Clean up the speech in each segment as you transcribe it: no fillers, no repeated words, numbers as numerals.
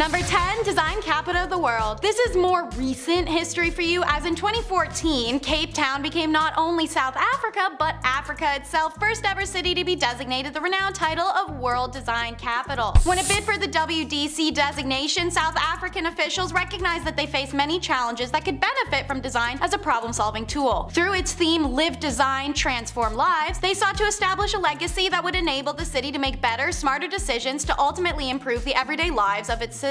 Number 10, design capital of the world. This is more recent history for you, as in 2014, Cape Town became not only South Africa, but Africa itself first ever city to be designated the renowned title of World Design Capital. When it bid for the WDC designation, South African officials recognized that they faced many challenges that could benefit from design as a problem-solving tool. Through its theme Live Design, Transform Lives, they sought to establish a legacy that would enable the city to make better, smarter decisions to ultimately improve the everyday lives of its citizens.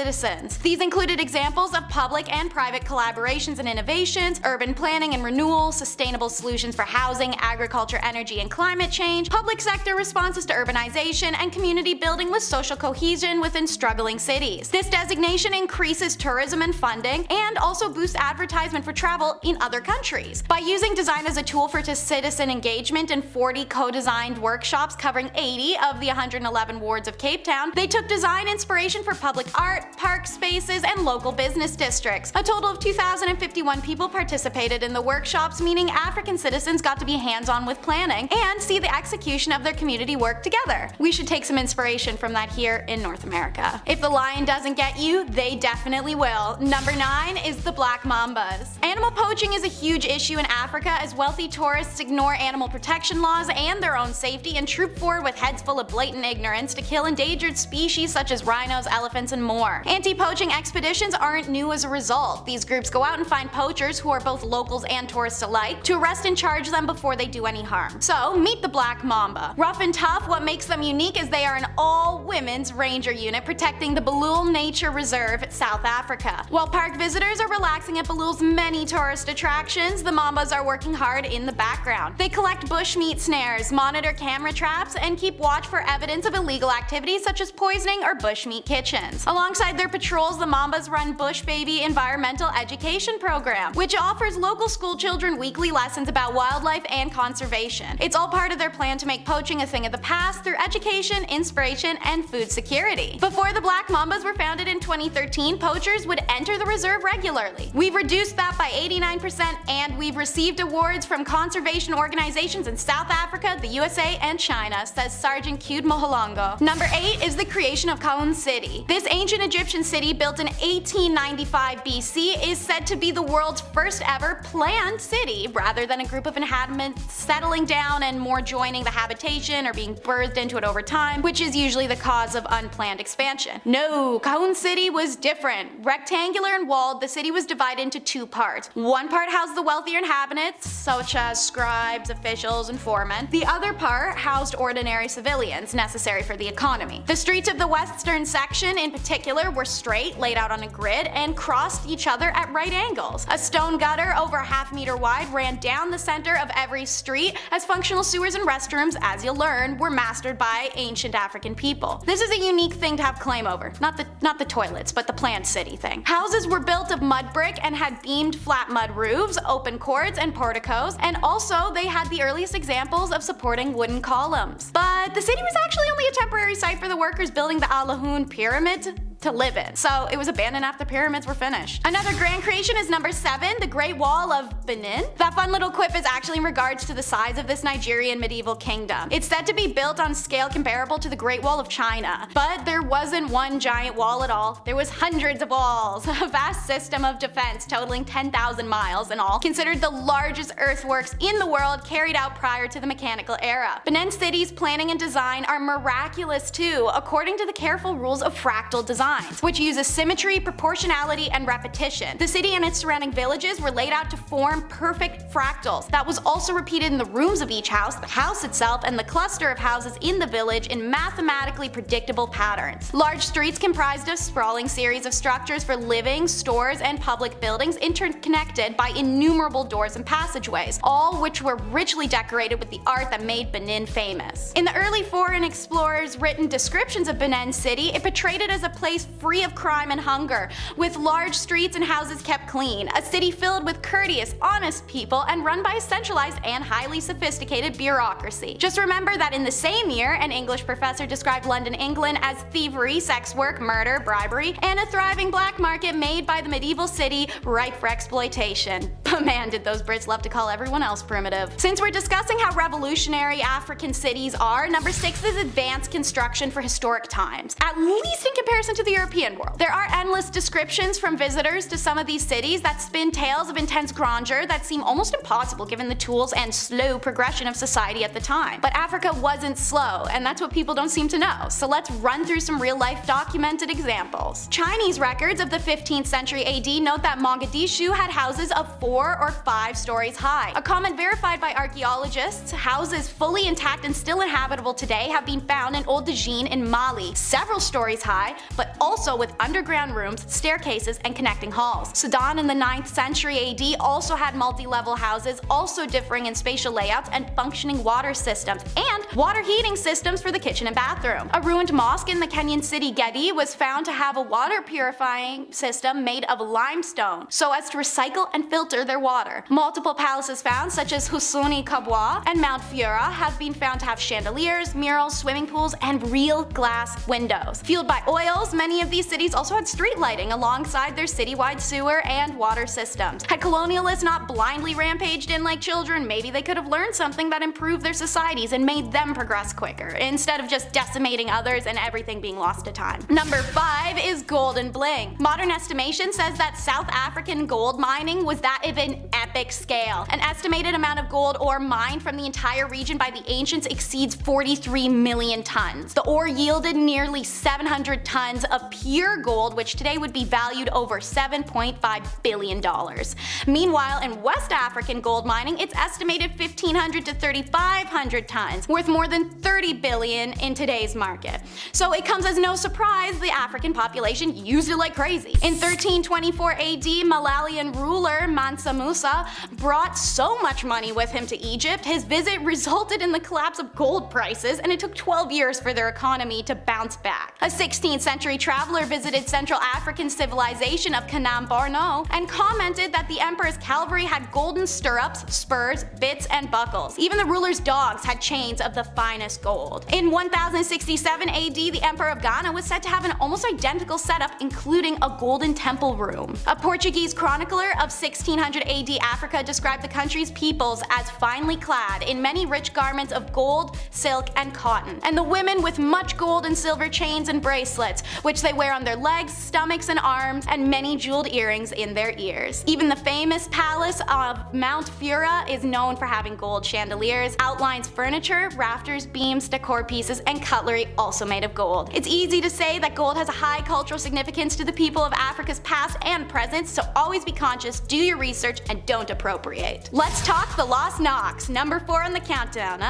These included examples of public and private collaborations and innovations, urban planning and renewal, sustainable solutions for housing, agriculture, energy, and climate change, public sector responses to urbanization, and community building with social cohesion within struggling cities. This designation increases tourism and funding, and also boosts advertisement for travel in other countries. By using design as a tool for citizen engagement in 40 co-designed workshops covering 80 of the 111 wards of Cape Town, they took design inspiration for public art, park spaces, and local business districts. A total of 2,051 people participated in the workshops, meaning African citizens got to be hands-on with planning and see the execution of their community work together. We should take some inspiration from that here in North America. If the lion doesn't get you, they definitely will. Number 9 is the black mambas. Animal poaching is a huge issue in Africa as wealthy tourists ignore animal protection laws and their own safety and troop forward with heads full of blatant ignorance to kill endangered species such as rhinos, elephants, and more. Anti-poaching expeditions aren't new as a result. These groups go out and find poachers, who are both locals and tourists alike, to arrest and charge them before they do any harm. So, meet the black mamba. Rough and tough, what makes them unique is they are an all-women's ranger unit protecting the Balul Nature Reserve, South Africa. While park visitors are relaxing at Balul's many tourist attractions, the mambas are working hard in the background. They collect bushmeat snares, monitor camera traps, and keep watch for evidence of illegal activities such as poisoning or bushmeat kitchens. Alongside their patrols, the mambas run Bush Baby Environmental Education Program, which offers local school children weekly lessons about wildlife and conservation. It's all part of their plan to make poaching a thing of the past through education, inspiration, and food security. Before the black mambas were founded in 2013, poachers would enter the reserve regularly. We've reduced that by 89%, and we've received awards from conservation organizations in South Africa, the USA, and China, says Sergeant Cude Moholongo. Number 8 is the creation of Khaun City. This ancient Egyptian city, built in 1895 BC, is said to be the world's first ever planned city, rather than a group of inhabitants settling down and more joining the habitation or being birthed into it over time, which is usually the cause of unplanned expansion. No, Khaun City was different. Rectangular and walled, the city was divided into two parts. One part housed the wealthier inhabitants, such as scribes, officials, and foremen. The other part housed ordinary civilians, necessary for the economy. The streets of the western section, in particular, were straight, laid out on a grid, and crossed each other at right angles. A stone gutter over a half-meter wide ran down the center of every street, as functional sewers and restrooms, as you'll learn, were mastered by ancient African people. This is a unique thing to have claim over. Not the toilets, but the planned city thing. Houses were built of mud brick and had beamed flat mud roofs, open courts, and porticos, and also they had the earliest examples of supporting wooden columns. But the city was actually only a temporary site for the workers building the Alahun Pyramid to live in, so it was abandoned after the pyramids were finished. Another grand creation is number 7, the Great Wall of Benin. That fun little quip is actually in regards to the size of this Nigerian medieval kingdom. It's said to be built on scale comparable to the Great Wall of China, but there wasn't one giant wall at all. There was hundreds of walls, a vast system of defense totaling 10,000 miles in all, considered the largest earthworks in the world carried out prior to the mechanical era. Benin City's planning and design are miraculous too, according to the careful rules of fractal design, which uses symmetry, proportionality, and repetition. The city and its surrounding villages were laid out to form perfect fractals. That was also repeated in the rooms of each house, the house itself, and the cluster of houses in the village in mathematically predictable patterns. Large streets comprised a sprawling series of structures for living, stores, and public buildings interconnected by innumerable doors and passageways, all which were richly decorated with the art that made Benin famous. In the early foreign explorers' written descriptions of Benin City, it portrayed it as a place free of crime and hunger, with large streets and houses kept clean, a city filled with courteous, honest people, and run by a centralized and highly sophisticated bureaucracy. Just remember that in the same year, an English professor described London, England as thievery, sex work, murder, bribery, and a thriving black market made by the medieval city ripe for exploitation. But man, did those Brits love to call everyone else primitive. Since we're discussing how revolutionary African cities are, number 6 is advanced construction for historic times. At least in comparison to the the European world. There are endless descriptions from visitors to some of these cities that spin tales of intense grandeur that seem almost impossible given the tools and slow progression of society at the time. But Africa wasn't slow, and that's what people don't seem to know, so let's run through some real-life documented examples. Chinese records of the 15th century AD note that Mogadishu had houses of 4 or 5 stories high. A comment verified by archaeologists, houses fully intact and still inhabitable today have been found in Old Dajin in Mali, several stories high, but also with underground rooms, staircases, and connecting halls. Sudan in the 9th century AD also had multi-level houses, also differing in spatial layouts and functioning water systems, and water heating systems for the kitchen and bathroom. A ruined mosque in the Kenyan city Gedi was found to have a water purifying system made of limestone, so as to recycle and filter their water. Multiple palaces found, such as Husuni Kabwa and Mount Fiora, have been found to have chandeliers, murals, swimming pools, and real glass windows. Fueled by oils, many of these cities also had street lighting alongside their citywide sewer and water systems. Had colonialists not blindly rampaged in like children, maybe they could have learned something that improved their societies and made them progress quicker, instead of just decimating others and everything being lost to time. Number 5 is gold and bling. Modern estimation says that South African gold mining was that of an epic scale. An estimated amount of gold ore mined from the entire region by the ancients exceeds 43 million tons. The ore yielded nearly 700 tons of pure gold, which today would be valued over $7.5 billion. Meanwhile, in West African gold mining, it's estimated 1,500 to 3,500 tons, worth more than 30 billion in today's market. So it comes as no surprise the African population used it like crazy. In 1324 AD, Malalian ruler Mansa Musa brought so much money with him to Egypt, his visit resulted in the collapse of gold prices, and it took 12 years for their economy to bounce back. A 16th century traveler visited Central African civilization of Kanam-Borno and commented that the emperor's cavalry had golden stirrups, spurs, bits, and buckles. Even the ruler's dogs had chains of the finest gold. In 1067 AD, the emperor of Ghana was said to have an almost identical setup, including a golden temple room. A Portuguese chronicler of 1600 AD Africa described the country's peoples as finely clad in many rich garments of gold, silk, and cotton, and the women with much gold and silver chains and bracelets, which they wear on their legs, stomachs, and arms, and many jeweled earrings in their ears. Even the famous palace of Mount Fiora is known for having gold chandeliers, outlines furniture, rafters, beams, decor pieces, and cutlery also made of gold. It's easy to say that gold has a high cultural significance to the people of Africa's past and present, so always be conscious, do your research, and don't appropriate. Let's talk the Lost Knocks, number 4 on the countdown.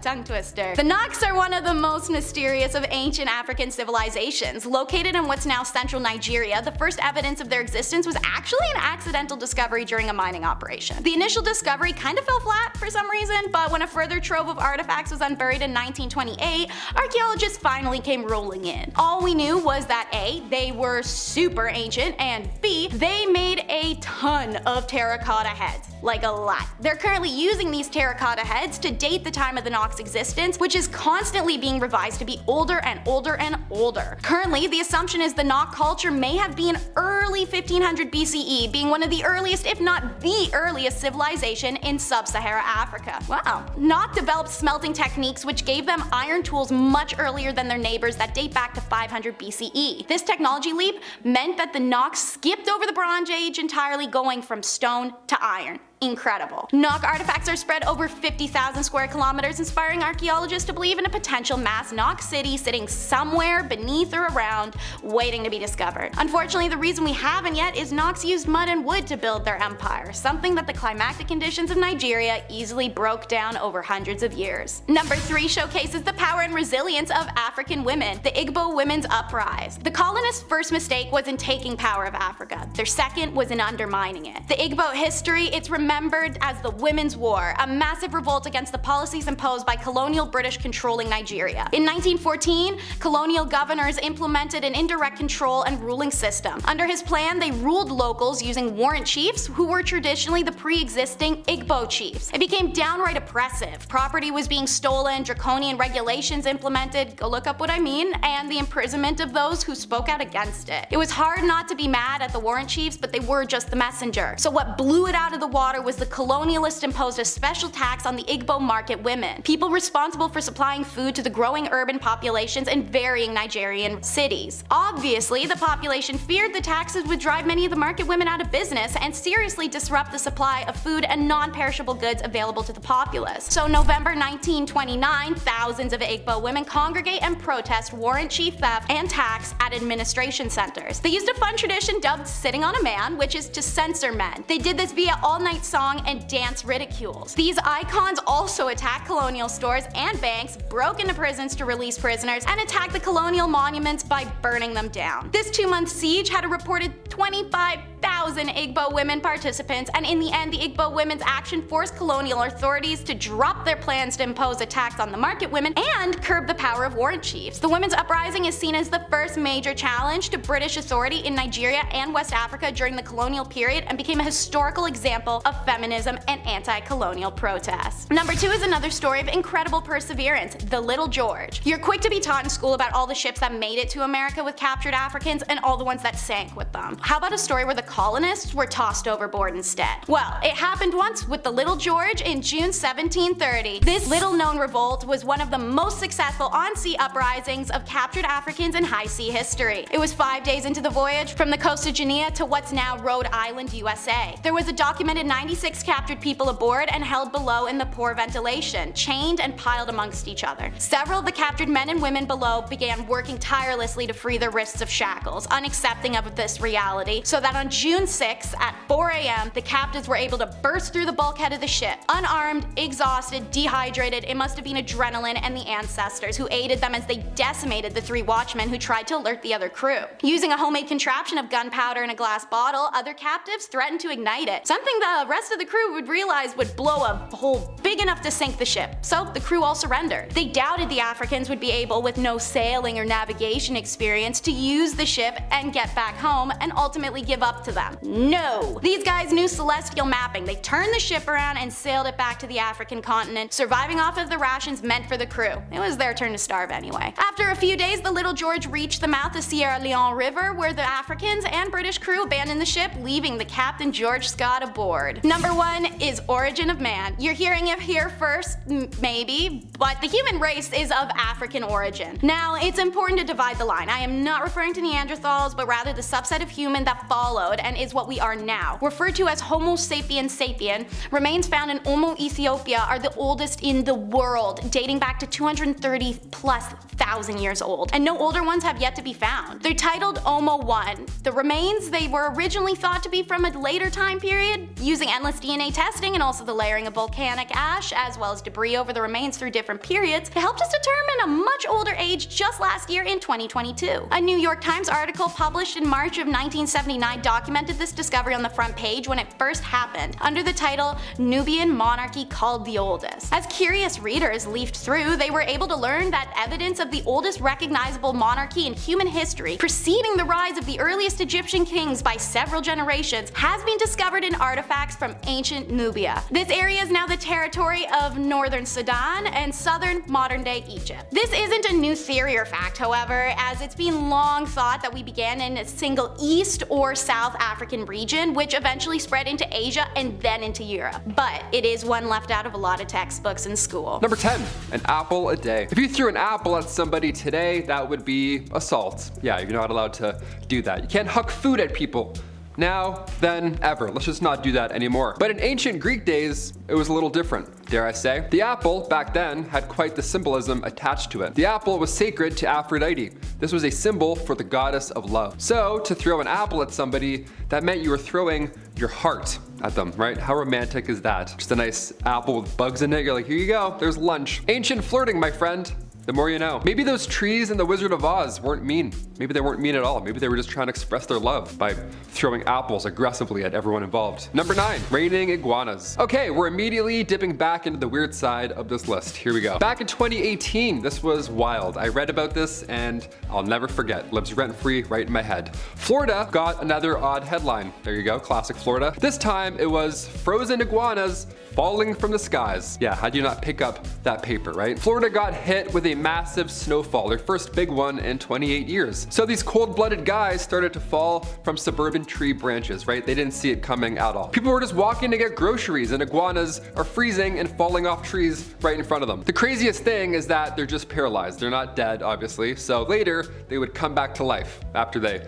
Tongue twister. The Knocks are one of the most mysterious of ancient African civilizations. Located in what's now central Nigeria, the first evidence of their existence was actually an accidental discovery during a mining operation. The initial discovery kind of fell flat for some reason, but when a further trove of artifacts was unburied in 1928, archaeologists finally came rolling in. All we knew was that A, they were super ancient, and B, they made a ton of terracotta heads. Like a lot. They're currently using these terracotta heads to date the time of the Knox existence, which is constantly being revised to be older and older and older. Currently, the assumption is the Knock culture may have been early 1500 BCE, being one of the earliest, if not the earliest civilization in sub-Sahara Africa. Wow. Knock developed smelting techniques which gave them iron tools much earlier than their neighbors that date back to 500 BCE. This technology leap meant that the Knock skipped over the Bronze Age entirely, going from stone to iron. Incredible. Knock artifacts are spread over 50,000 square kilometers, inspiring archaeologists to believe in a potential mass Knock city sitting somewhere beneath or around, waiting to be discovered. Unfortunately, the reason we haven't yet is Knocks used mud and wood to build their empire, something that the climatic conditions of Nigeria easily broke down over hundreds of years. Number 3 showcases the power and resilience of African women, the Igbo Women's Uprising. The colonists' first mistake was in taking power of Africa. Their second was in undermining it. The Igbo history, it's remembered as the Women's War, a massive revolt against the policies imposed by colonial British controlling Nigeria. In 1914, colonial governors implemented an indirect control and ruling system. Under his plan, they ruled locals using warrant chiefs, who were traditionally the pre-existing Igbo chiefs. It became downright oppressive. Property was being stolen, draconian regulations implemented, go look up what I mean, and the imprisonment of those who spoke out against it. It was hard not to be mad at the warrant chiefs, but they were just the messenger. So what blew it out of the water water was the colonialists imposed a special tax on the Igbo market women, people responsible for supplying food to the growing urban populations in varying Nigerian cities. Obviously, the population feared the taxes would drive many of the market women out of business and seriously disrupt the supply of food and non-perishable goods available to the populace. So November 1929, thousands of Igbo women congregate and protest warrant chief theft and tax at administration centers. They used a fun tradition dubbed sitting on a man, which is to censor men. They did this via all-night song and dance ridicules. These icons also attacked colonial stores and banks, broke into prisons to release prisoners, and attacked the colonial monuments by burning them down. This 2-month siege had a reported 25,000 Igbo women participants, and in the end the Igbo women's action forced colonial authorities to drop their plans to impose a tax on the market women and curb the power of warrant chiefs. The women's uprising is seen as the first major challenge to British authority in Nigeria and West Africa during the colonial period and became a historical example of feminism and anti-colonial protest. Number 2 is another story of incredible perseverance, the Little George. You're quick to be taught in school about all the ships that made it to America with captured Africans and all the ones that sank with them. How about a story where the colonists were tossed overboard instead? Well, it happened once with the Little George in June 1730. This little-known revolt was one of the most successful on-sea uprisings of captured Africans in high sea history. It was 5 days into the voyage from the coast of Guinea to what's now Rhode Island, USA. There was a documented 96 captured people aboard and held below in the poor ventilation, chained and piled amongst each other. Several of the captured men and women below began working tirelessly to free their wrists of shackles, unaccepting of this reality, so that on June 6 at 4 a.m. the captives were able to burst through the bulkhead of the ship. Unarmed, exhausted, dehydrated, it must have been adrenaline and the ancestors who aided them as they decimated the 3 watchmen who tried to alert the other crew. Using a homemade contraption of gunpowder in a glass bottle, other captives threatened to ignite it, something the rest of the crew would realize would blow a hole big enough to sink the ship. So the crew all surrendered. They doubted the Africans would be able, with no sailing or navigation experience, to use the ship and get back home and ultimately give up to them. No! These guys knew celestial mapping. They turned the ship around and sailed it back to the African continent, surviving off of the rations meant for the crew. It was their turn to starve anyway. After a few days, the Little George reached the mouth of Sierra Leone River, where the Africans and British crew abandoned the ship, leaving the Captain George Scott aboard. Number 1 is origin of man. You're hearing it here first, maybe, but the human race is of African origin. Now, it's important to divide the line. I am not referring to Neanderthals, but rather the subset of human that followed and is what we are now. Referred to as Homo sapiens sapien, remains found in Omo, Ethiopia are the oldest in the world, dating back to 230,000+ years old, and no older ones have yet to be found. They're titled Omo 1. The remains, they were originally thought to be from a later time period, using endless DNA testing and also the layering of volcanic ash, as well as debris over the remains through different periods, it helped us determine a much older age just last year in 2022. A New York Times article published in March of 1979 documented this discovery on the front page when it first happened, under the title Nubian Monarchy Called the Oldest. As curious readers leafed through, they were able to learn that evidence of the oldest recognizable monarchy in human history, preceding the rise of the earliest Egyptian kings by several generations, has been discovered in artifacts from ancient Nubia. This area is now the territory of northern Sudan and southern modern-day Egypt. This isn't a new theory or fact, however, as it's been long thought that we began in a single East or South African region, which eventually spread into Asia and then into Europe. But it is one left out of a lot of textbooks in school. Number 10, an apple a day. If you threw an apple at somebody today, that would be assault. Yeah, you're not allowed to do that. You can't huck food at people. Now, then, ever. Let's just not do that anymore. But in ancient Greek days, it was a little different, dare I say. The apple, back then, had quite the symbolism attached to it. The apple was sacred to Aphrodite. This was a symbol for the goddess of love. So, to throw an apple at somebody, that meant you were throwing your heart at them, right? How romantic is that? Just a nice apple with bugs in it. You're like, here you go, there's lunch. Ancient flirting, my friend. The more you know. Maybe those trees in The Wizard of Oz weren't mean. Maybe they weren't mean at all. Maybe they were just trying to express their love by throwing apples aggressively at everyone involved. Number 9, raining iguanas. Okay, we're immediately dipping back into the weird side of this list. Here we go. Back in 2018, this was wild. I read about this and I'll never forget. Lives rent-free right in my head. Florida got another odd headline. There you go, classic Florida. This time it was frozen iguanas falling from the skies. Yeah, how do you not pick up that paper, right? Florida got hit with a a massive snowfall, their first big one in 28 years. So these cold-blooded guys started to fall from suburban tree branches, right? They didn't see it coming at all. People were just walking to get groceries, and iguanas are freezing and falling off trees right in front of them. The craziest thing is that they're just paralyzed. They're not dead, obviously. So later, they would come back to life after they,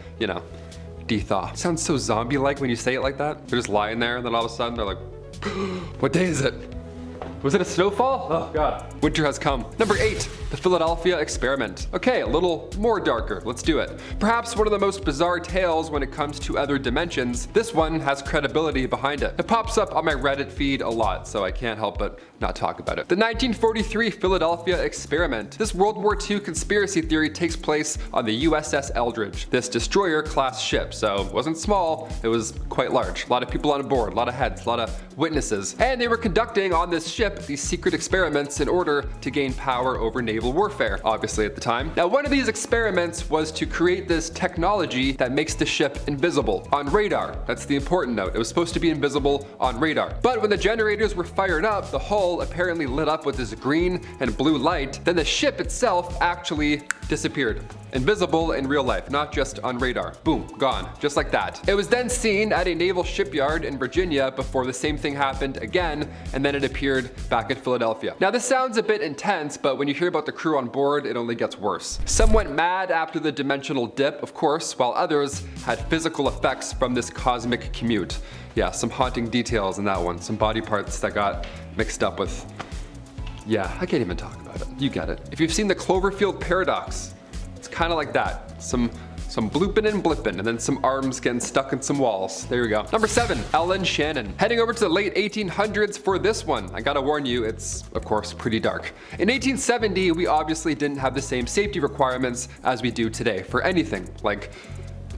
de-thaw. Sounds so zombie-like when you say it like that. They're just lying there, and then all of a sudden they're like, what day is it? Was it a snowfall? Oh God. Winter has come. Number 8, the Philadelphia experiment. Okay, a little more darker. Let's do it. Perhaps one of the most bizarre tales when it comes to other dimensions. This one has credibility behind it. It pops up on my Reddit feed a lot, so I can't help but not talk about it. The 1943 Philadelphia experiment. This World War II conspiracy theory takes place on the USS Eldridge, this destroyer-class ship. So it wasn't small, it was quite large. A lot of people on board, a lot of heads, a lot of witnesses. And they were conducting on this ship these secret experiments in order to gain power over naval warfare, obviously at the time. Now, one of these experiments was to create this technology that makes the ship invisible on radar. That's the important note. It was supposed to be invisible on radar. But when the generators were fired up, the hull apparently lit up with this green and blue light. Then the ship itself actually disappeared. Invisible in real life, not just on radar. Boom, gone, just like that. It was then seen at a naval shipyard in Virginia before the same thing happened again, and then it appeared back in Philadelphia. Now this sounds a bit intense, but when you hear about the crew on board, it only gets worse. Some went mad after the dimensional dip, of course, while others had physical effects from this cosmic commute. Yeah, some haunting details in that one. Some body parts that got mixed up with... Yeah, I can't even talk about it. You get it. If you've seen the Cloverfield paradox, it's kind of like that. Some blooping and blipping, and then some arms getting stuck in some walls. There we go. Number 7, Ellen Shannon. Heading over to the late 1800s for this one. I gotta warn you, it's of course pretty dark. In 1870, we obviously didn't have the same safety requirements as we do today for anything, like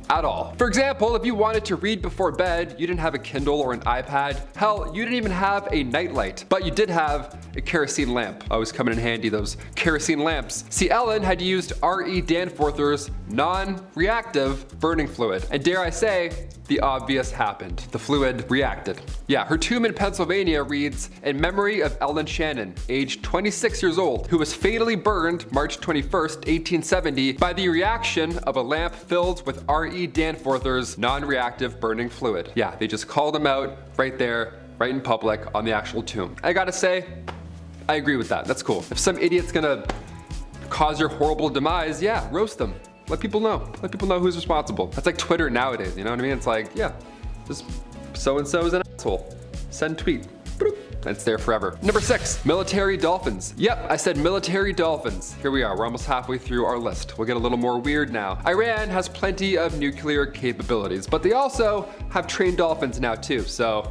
at all. For example, if you wanted to read before bed, you didn't have a Kindle or an iPad. Hell, you didn't even have a nightlight, but you did have a kerosene lamp. Always coming in handy, those kerosene lamps. See, Ellen had used R.E. Danforth's non-reactive burning fluid. And dare I say, the obvious happened. The fluid reacted. Yeah, her tomb in Pennsylvania reads, in memory of Ellen Shannon, aged 26 years old, who was fatally burned March 21st, 1870, by the reaction of a lamp filled with R.E. Danforth's non-reactive burning fluid. Yeah, they just called him out right there, right in public on the actual tomb. I gotta say, I agree with that. That's cool. If some idiot's gonna cause your horrible demise, yeah, roast them. Let people know. Let people know who's responsible. That's like Twitter nowadays, you know what I mean? It's like, yeah, just so-and-so is an asshole. Send tweet. Boop. It's there forever. Number 6, military dolphins. Yep, I said military dolphins. Here we are, we're almost halfway through our list. We'll get a little more weird now. Iran has plenty of nuclear capabilities, but they also have trained dolphins now too, so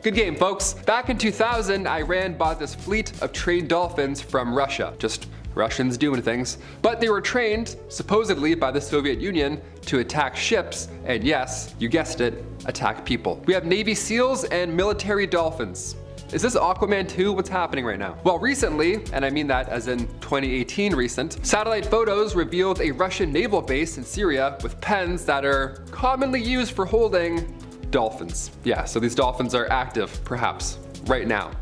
good game, folks. Back in 2000, Iran bought this fleet of trained dolphins from Russia. Just Russians doing things. But they were trained, supposedly by the Soviet Union, to attack ships, and yes, you guessed it, attack people. We have Navy SEALs and military dolphins. Is this Aquaman 2? What's happening right now? Well, recently, and I mean that as in 2018 recent, satellite photos revealed a Russian naval base in Syria with pens that are commonly used for holding dolphins. Yeah, so these dolphins are active, perhaps, right now.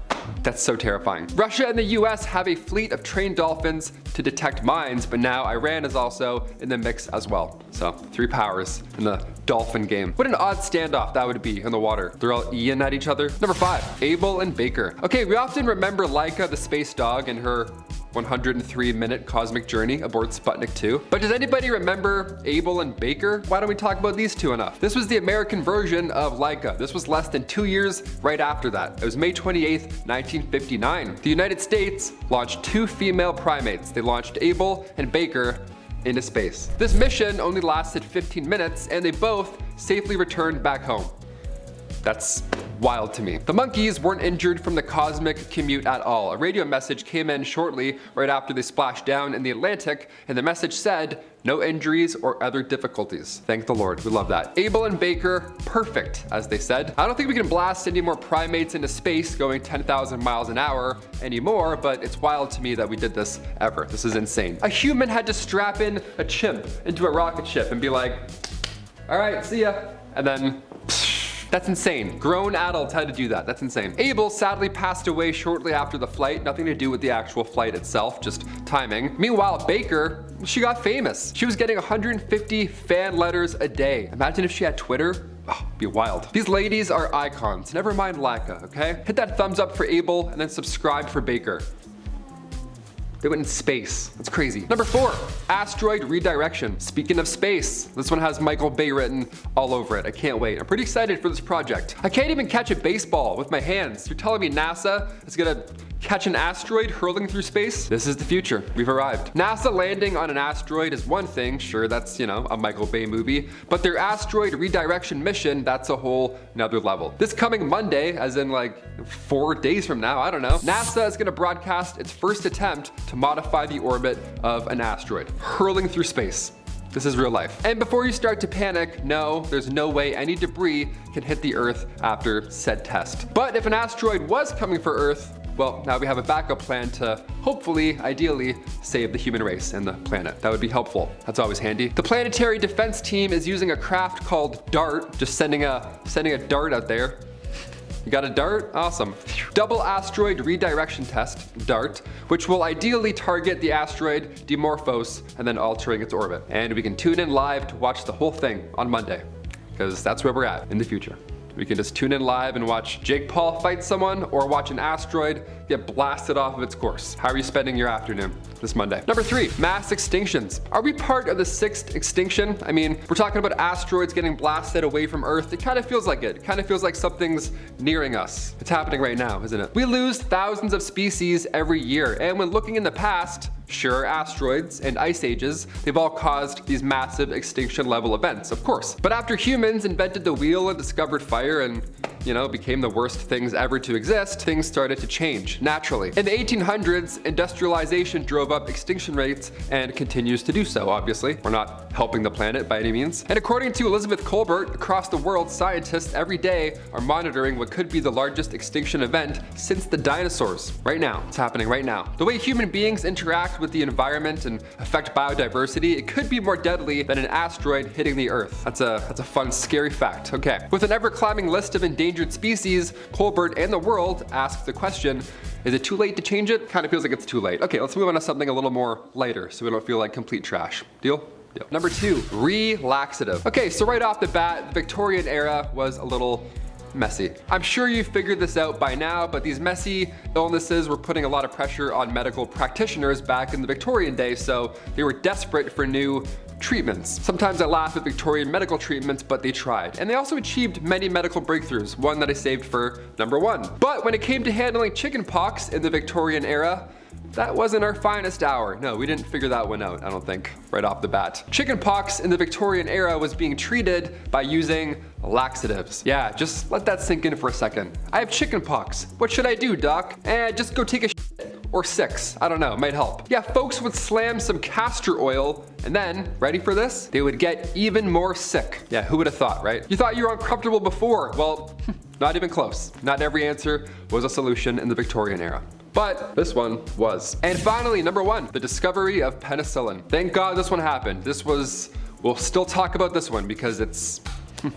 That's so terrifying. Russia and the US have a fleet of trained dolphins to detect mines, but now Iran is also in the mix as well. So 3 powers in the dolphin game. What an odd standoff that would be in the water. They're all eating at each other. Number 5, Abel and Baker. Okay, we often remember Laika the space dog and her 103-minute cosmic journey aboard Sputnik 2. But does anybody remember Abel and Baker? Why don't we talk about these two enough? This was the American version of Laika. This was less than 2 years right after that. It was May 28th, 1959. The United States launched 2 female primates. They launched Abel and Baker into space. This mission only lasted 15 minutes and they both safely returned back home. That's wild to me. The monkeys weren't injured from the cosmic commute at all. A radio message came in shortly right after they splashed down in the Atlantic, and the message said, no injuries or other difficulties. Thank the Lord, we love that. Abel and Baker, perfect, as they said. I don't think we can blast any more primates into space going 10,000 miles an hour anymore, but it's wild to me that we did this ever. This is insane. A human had to strap in a chimp into a rocket ship and be like, all right, see ya. And then, That's insane. Grown adults had to do that. That's insane. Abel sadly passed away shortly after the flight. Nothing to do with the actual flight itself, just timing. Meanwhile, Baker, she got famous. She was getting 150 fan letters a day. Imagine if she had Twitter. Oh, be wild. These ladies are icons. Never mind Laka, okay? Hit that thumbs up for Abel and then subscribe for Baker. They went in space. That's crazy. Number 4, asteroid redirection. Speaking of space, this one has Michael Bay written all over it. I can't wait. I'm pretty excited for this project. I can't even catch a baseball with my hands. You're telling me NASA is gonna catch an asteroid hurling through space? This is the future. We've arrived. NASA landing on an asteroid is one thing. Sure, that's, you know, a Michael Bay movie. But their asteroid redirection mission, that's a whole nother level. This coming Monday, as in like 4 days from now, I don't know, NASA is gonna broadcast its first attempt to modify the orbit of an asteroid, hurling through space. This is real life. And before you start to panic, no, there's no way any debris can hit the Earth after said test. But if an asteroid was coming for Earth, well, now we have a backup plan to hopefully, ideally, save the human race and the planet. That would be helpful. That's always handy. The planetary defense team is using a craft called DART, just sending a dart out there. You got a dart? Awesome. Double asteroid redirection test, DART, which will ideally target the asteroid Dimorphos and then altering its orbit. And we can tune in live to watch the whole thing on Monday, because that's where we're at in the future. We can just tune in live and watch Jake Paul fight someone or watch an asteroid get blasted off of its course. How are you spending your afternoon this Monday? Number 3, mass extinctions. Are we part of the 6th extinction? I mean, we're talking about asteroids getting blasted away from Earth. It kind of feels like it. It kind of feels like something's nearing us. It's happening right now, isn't it? We lose thousands of species every year. And when looking in the past, sure, asteroids and ice ages, they've all caused these massive extinction level events, of course. But after humans invented the wheel and discovered fire and, you know, became the worst things ever to exist, things started to change naturally. In the 1800s, industrialization drove up extinction rates and continues to do so, obviously. We're not helping the planet by any means. And according to Elizabeth Colbert, across the world, scientists every day are monitoring what could be the largest extinction event since the dinosaurs. Right now. It's happening right now. The way human beings interact with the environment and affect biodiversity, it could be more deadly than an asteroid hitting the Earth. That's a fun, scary fact. Okay. With an ever-climbing list of endangered species, Colbert and the world ask the question, is it too late to change it? Kind of feels like it's too late. Okay, let's move on to something a little more lighter so we don't feel like complete trash. Deal? Deal. Number 2, relaxative. Okay, so right off the bat, the Victorian era was a little messy. I'm sure you figured this out by now, but these messy illnesses were putting a lot of pressure on medical practitioners back in the Victorian day, so they were desperate for new treatments. Sometimes I laugh at Victorian medical treatments, but they tried. And they also achieved many medical breakthroughs, one that I saved for number 1. But when it came to handling chickenpox in the Victorian era, that wasn't our finest hour. No, we didn't figure that one out, I don't think, right off the bat. Chickenpox in the Victorian era was being treated by using laxatives. Yeah, just let that sink in for a second. I have chickenpox. What should I do, doc? Just go take a shit. Or 6, I don't know, might help. Yeah, folks would slam some castor oil and then, ready for this? They would get even more sick. Yeah, who would have thought, right? You thought you were uncomfortable before. Well, not even close. Not every answer was a solution in the Victorian era. But this one was. And finally, number 1, the discovery of penicillin. Thank God this one happened. We'll still talk about this one because it's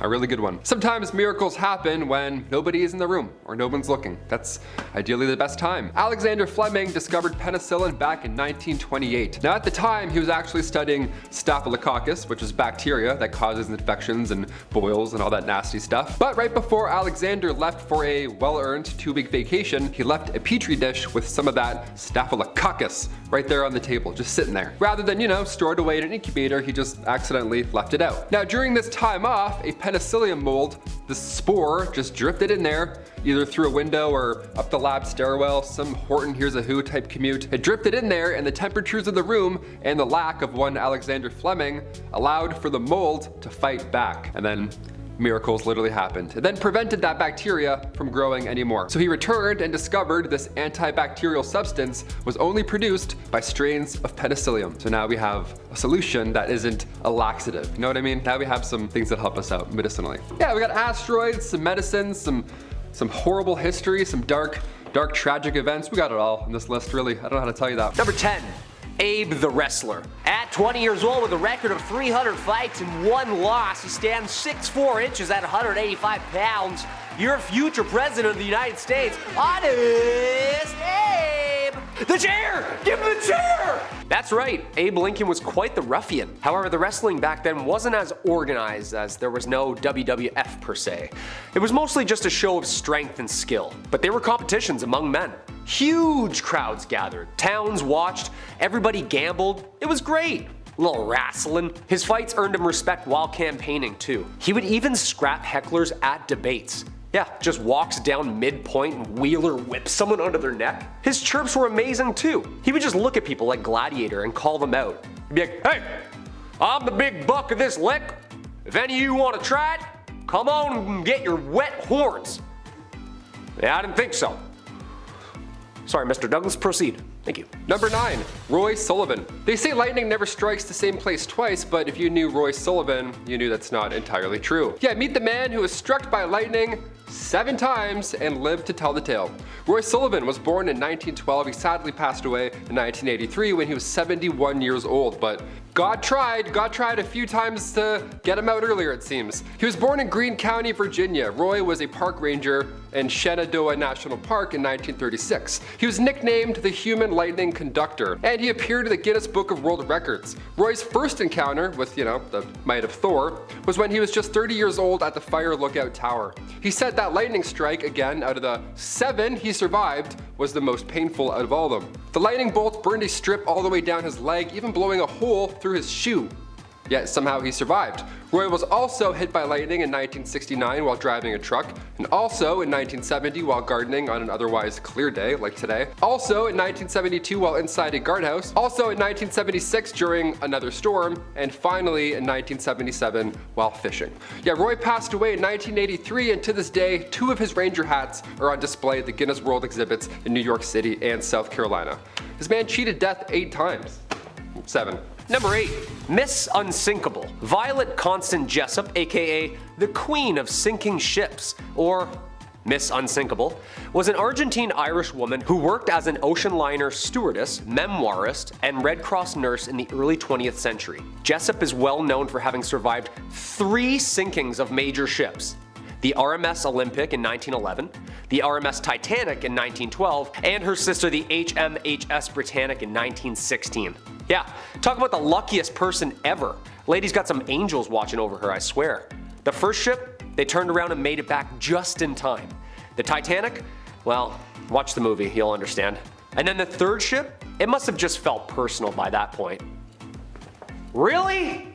a really good one. Sometimes miracles happen when nobody is in the room or no one's looking. That's ideally the best time. Alexander Fleming discovered penicillin back in 1928. Now at the time, he was actually studying staphylococcus, which is bacteria that causes infections and boils and all that nasty stuff. But right before Alexander left for a well-earned 2-week vacation, he left a petri dish with some of that staphylococcus right there on the table, just sitting there. Rather than, you know, stored away in an incubator, he just accidentally left it out. Now during this time off, a penicillium mold, the spore just drifted in there, either through a window or up the lab stairwell, some Horton Hears a Who type commute. It drifted in there, and the temperatures of the room and the lack of one Alexander Fleming allowed for the mold to fight back. And then miracles literally happened. It then prevented that bacteria from growing anymore. So he returned and discovered this antibacterial substance was only produced by strains of penicillium. So now we have a solution that isn't a laxative. You know what I mean? Now we have some things that help us out medicinally. Yeah, we got asteroids, some medicines, some horrible history, some dark tragic events. We got it all in this list, really. I don't know how to tell you that. Number 10. Abe the Wrestler. At 20 years old with a record of 300 fights and 1 loss, he stands 6'4" inches at 185 pounds. Your future president of the United States, Honest Abe! The chair! Give him the chair! That's right, Abe Lincoln was quite the ruffian. However, the wrestling back then wasn't as organized, as there was no WWF per se. It was mostly just a show of strength and skill, but there were competitions among men. Huge crowds gathered, towns watched, everybody gambled. It was great. A little wrestling. His fights earned him respect while campaigning too. He would even scrap hecklers at debates. Yeah, just walks down midpoint and wheeler whips someone under their neck. His chirps were amazing too. He would just look at people like Gladiator and call them out. He'd be like, hey, I'm the big buck of this lick. If any of you want to try it, come on and get your wet horns. Yeah, I didn't think so. Sorry, Mr. Douglas, proceed. Thank you. Number 9, Roy Sullivan. They say lightning never strikes the same place twice, but if you knew Roy Sullivan, you knew that's not entirely true. Yeah, meet the man who was struck by lightning 7 times and lived to tell the tale. Roy Sullivan was born in 1912. He sadly passed away in 1983 when he was 71 years old, but God tried a few times to get him out earlier, it seems. He was born in Greene County, Virginia. Roy was a park ranger in Shenandoah National Park in 1936. He was nicknamed the Human Lightning Conductor, and he appeared in the Guinness Book of World Records. Roy's first encounter with, the might of Thor was when he was just 30 years old at the Fire Lookout Tower. He said that lightning strike, again out of the 7 he survived, was the most painful out of all of them. The lightning bolt burned a strip all the way down his leg, even blowing a hole through his shoe. Yet somehow he survived. Roy was also hit by lightning in 1969 while driving a truck, and also in 1970 while gardening on an otherwise clear day like today. Also in 1972 while inside a guardhouse. Also in 1976 during another storm, and finally in 1977 while fishing. Yeah, Roy passed away in 1983, and to this day, 2 of his ranger hats are on display at the Guinness World exhibits in New York City and South Carolina. This man cheated death 8 times. 7. Number 8, Miss Unsinkable. Violet Constant Jessup, aka the Queen of Sinking Ships, or Miss Unsinkable, was an Argentine-Irish woman who worked as an ocean liner stewardess, memoirist, and Red Cross nurse in the early 20th century. Jessup is well known for having survived 3 sinkings of major ships: the RMS Olympic in 1911, the RMS Titanic in 1912, and her sister the HMHS Britannic in 1916. Yeah, talk about the luckiest person ever. Lady's got some angels watching over her, I swear. The first ship, they turned around and made it back just in time. The Titanic, well, watch the movie, you'll understand. And then the third ship, it must have just felt personal by that point. Really?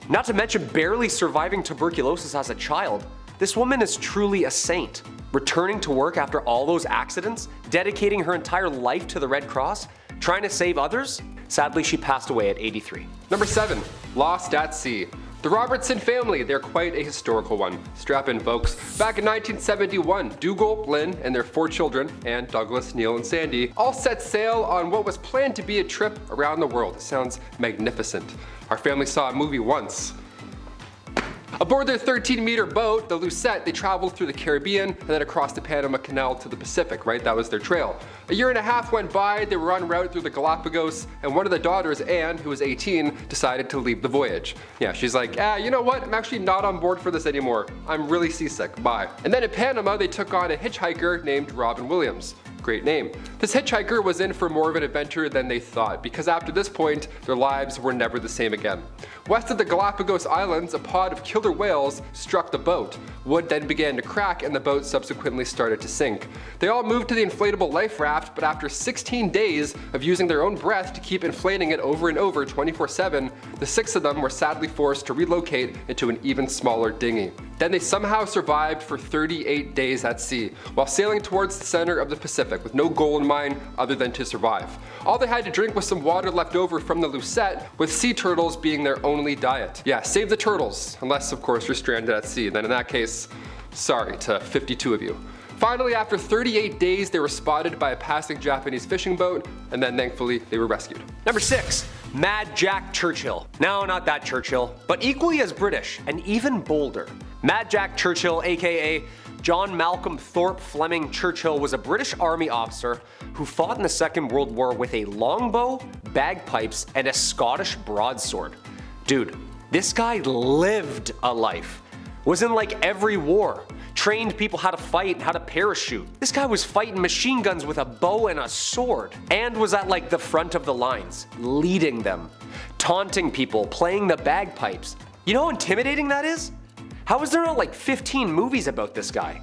Not to mention barely surviving tuberculosis as a child. This woman is truly a saint. Returning to work after all those accidents, dedicating her entire life to the Red Cross, trying to save others. Sadly, she passed away at 83. Number 7, Lost at Sea. The Robertson family, they're quite a historical one. Strap in, folks. Back in 1971, Dougal, Lynn, and their 4 children, Anne, Douglas, Neil, and Sandy, all set sail on what was planned to be a trip around the world. It sounds magnificent. Our family saw a movie once. Aboard their 13-meter boat, the Lucette, they traveled through the Caribbean and then across the Panama Canal to the Pacific, right? That was their trail. A year and a half went by, they were en route through the Galapagos, and one of the daughters, Anne, who was 18, decided to leave the voyage. Yeah, she's like, you know what? I'm actually not on board for this anymore. I'm really seasick, bye. And then in Panama, they took on a hitchhiker named Robin Williams. Great name. This hitchhiker was in for more of an adventure than they thought, because after this point, their lives were never the same again. West of the Galapagos Islands, a pod of killer whales struck the boat. Wood then began to crack and the boat subsequently started to sink. They all moved to the inflatable life raft, but after 16 days of using their own breath to keep inflating it over and over 24/7, the 6 of them were sadly forced to relocate into an even smaller dinghy. Then they somehow survived for 38 days at sea, while sailing towards the center of the Pacific with no goal in mind other than to survive. All they had to drink was some water left over from the Lucette, with sea turtles being their only diet. Yeah, save the turtles, unless of course you're stranded at sea. Then in that case, sorry to 52 of you. Finally, after 38 days, they were spotted by a passing Japanese fishing boat, and then thankfully they were rescued. Number 6, Mad Jack Churchill. No, not that Churchill, but equally as British and even bolder. Mad Jack Churchill, aka John Malcolm Thorpe Fleming Churchill was a British Army officer who fought in the Second World War with a longbow, bagpipes, and a Scottish broadsword. Dude, this guy lived a life. Was in like every war. Trained people how to fight and how to parachute. This guy was fighting machine guns with a bow and a sword. And was at like the front of the lines, leading them. Taunting people, playing the bagpipes. You know how intimidating that is? How is there not like 15 movies about this guy?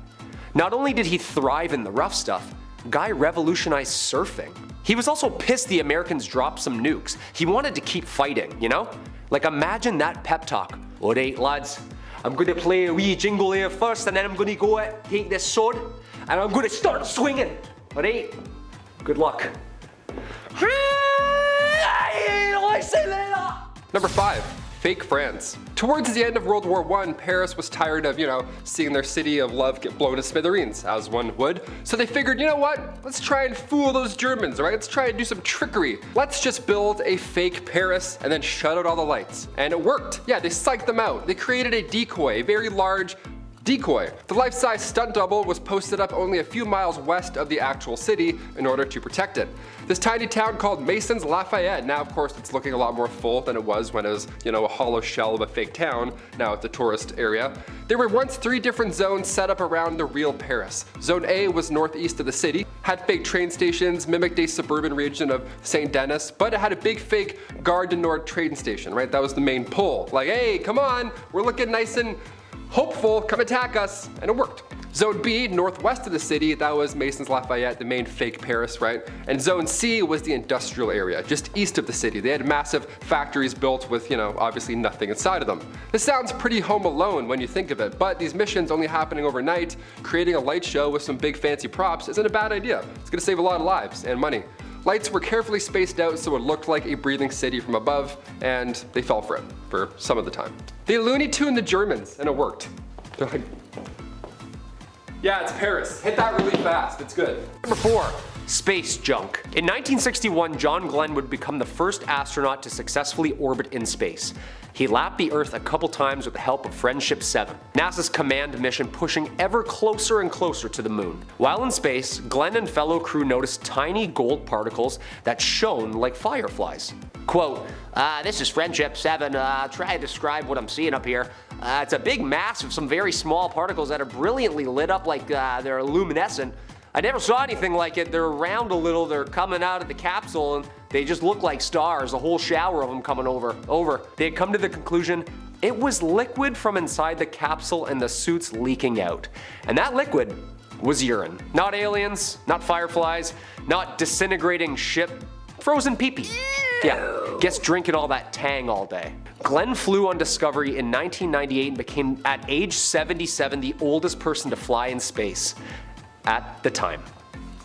Not only did he thrive in the rough stuff, Guy revolutionized surfing. He was also pissed the Americans dropped some nukes. He wanted to keep fighting, you know? Like imagine that pep talk. Alright lads, I'm gonna play a wee jingle here first and then I'm gonna go out, take this sword, and I'm gonna start swinging. Alright? Good luck. Number 5. Fake France. Towards the end of World War I, Paris was tired of, seeing their city of love get blown to smithereens, as one would. So they figured, you know what? Let's try and fool those Germans, right? Let's try and do some trickery. Let's just build a fake Paris and then shut out all the lights. And it worked. Yeah, they psyched them out. They created a decoy, a very large decoy. The life-size stunt double was posted up only a few miles west of the actual city in order to protect it. This tiny town called Masons Lafayette, now of course it's looking a lot more full than it was when it was, a hollow shell of a fake town. Now it's a tourist area. There were once 3 different zones set up around the real Paris. Zone A was northeast of the city, had fake train stations, mimicked a suburban region of St. Denis, but it had a big fake Gare du Nord train station, right? That was the main pull. Like, hey, come on, we're looking nice and hopeful, come attack us, and it worked. Zone B, northwest of the city, that was Masons Lafayette, the main fake Paris, right? And Zone C was the industrial area, just east of the city. They had massive factories built with, obviously nothing inside of them. This sounds pretty Home Alone when you think of it, but these missions only happening overnight, creating a light show with some big fancy props isn't a bad idea. It's gonna save a lot of lives and money. Lights were carefully spaced out so it looked like a breathing city from above, and they fell for it, for some of the time. They Looney Tuned the Germans, and it worked. They're like, yeah, it's Paris. Hit that really fast, it's good. Number 4. Space junk. In 1961, John Glenn would become the first astronaut to successfully orbit in space. He lapped the Earth a couple times with the help of Friendship 7, NASA's command mission pushing ever closer and closer to the moon. While in space, Glenn and fellow crew noticed tiny gold particles that shone like fireflies. Quote, this is Friendship 7, try to describe what I'm seeing up here. It's a big mass of some very small particles that are brilliantly lit up like they're luminescent. I never saw anything like it. They're round a little, they're coming out of the capsule, and they just look like stars, a whole shower of them coming over. They had come to the conclusion it was liquid from inside the capsule and the suits leaking out. And that liquid was urine. Not aliens, not fireflies, not disintegrating ship, frozen pee-pee. Yeah, guess drinking all that Tang all day. Glenn flew on Discovery in 1998 and became, at age 77, the oldest person to fly in space. At the time.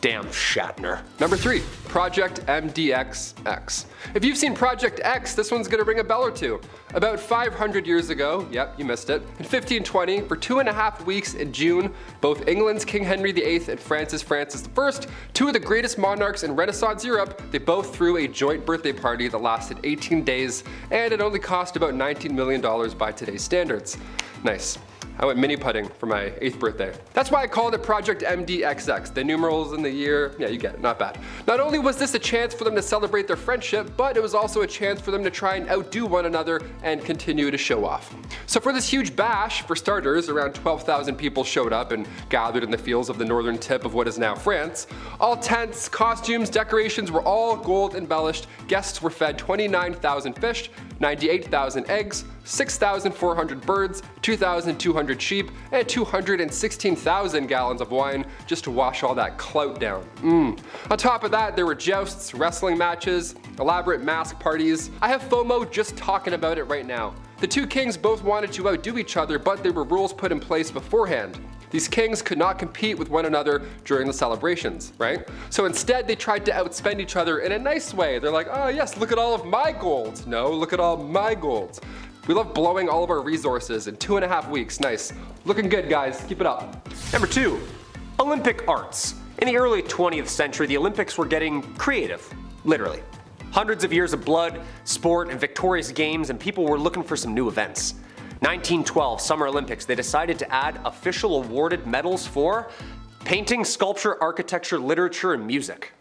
Damn Shatner. Number 3, Project MDXX. If you've seen Project X, this one's gonna ring a bell or two. About 500 years ago, yep, you missed it, in 1520, for 2.5 weeks in June, both England's King Henry VIII and Francis I, 2 of the greatest monarchs in Renaissance Europe, they both threw a joint birthday party that lasted 18 days, and it only cost about $19 million by today's standards. Nice. I went mini putting for my 8th birthday. That's why I called it Project MDXX. The numerals in the year, yeah, you get it, not bad. Not only was this a chance for them to celebrate their friendship, but it was also a chance for them to try and outdo one another and continue to show off. So for this huge bash, for starters, around 12,000 people showed up and gathered in the fields of the northern tip of what is now France. All tents, costumes, decorations were all gold embellished. Guests were fed 29,000 fish, 98,000 eggs, 6,400 birds, 2,200 sheep, and 216,000 gallons of wine just to wash all that clout down. On top of that, there were jousts, wrestling matches, elaborate mask parties. I have FOMO just talking about it right now. The 2 kings both wanted to outdo each other, but there were rules put in place beforehand. These kings could not compete with one another during the celebrations, right? So instead they tried to outspend each other in a nice way. They're like, oh yes, look at all of my gold. No, look at all my gold. We love blowing all of our resources in 2.5 weeks. Nice. Looking good, guys. Keep it up. Number 2, Olympic arts. In the early 20th century, the Olympics were getting creative, literally. Hundreds of years of blood, sport, and victorious games, and people were looking for some new events. 1912 Summer Olympics, they decided to add official awarded medals for painting, sculpture, architecture, literature, and music.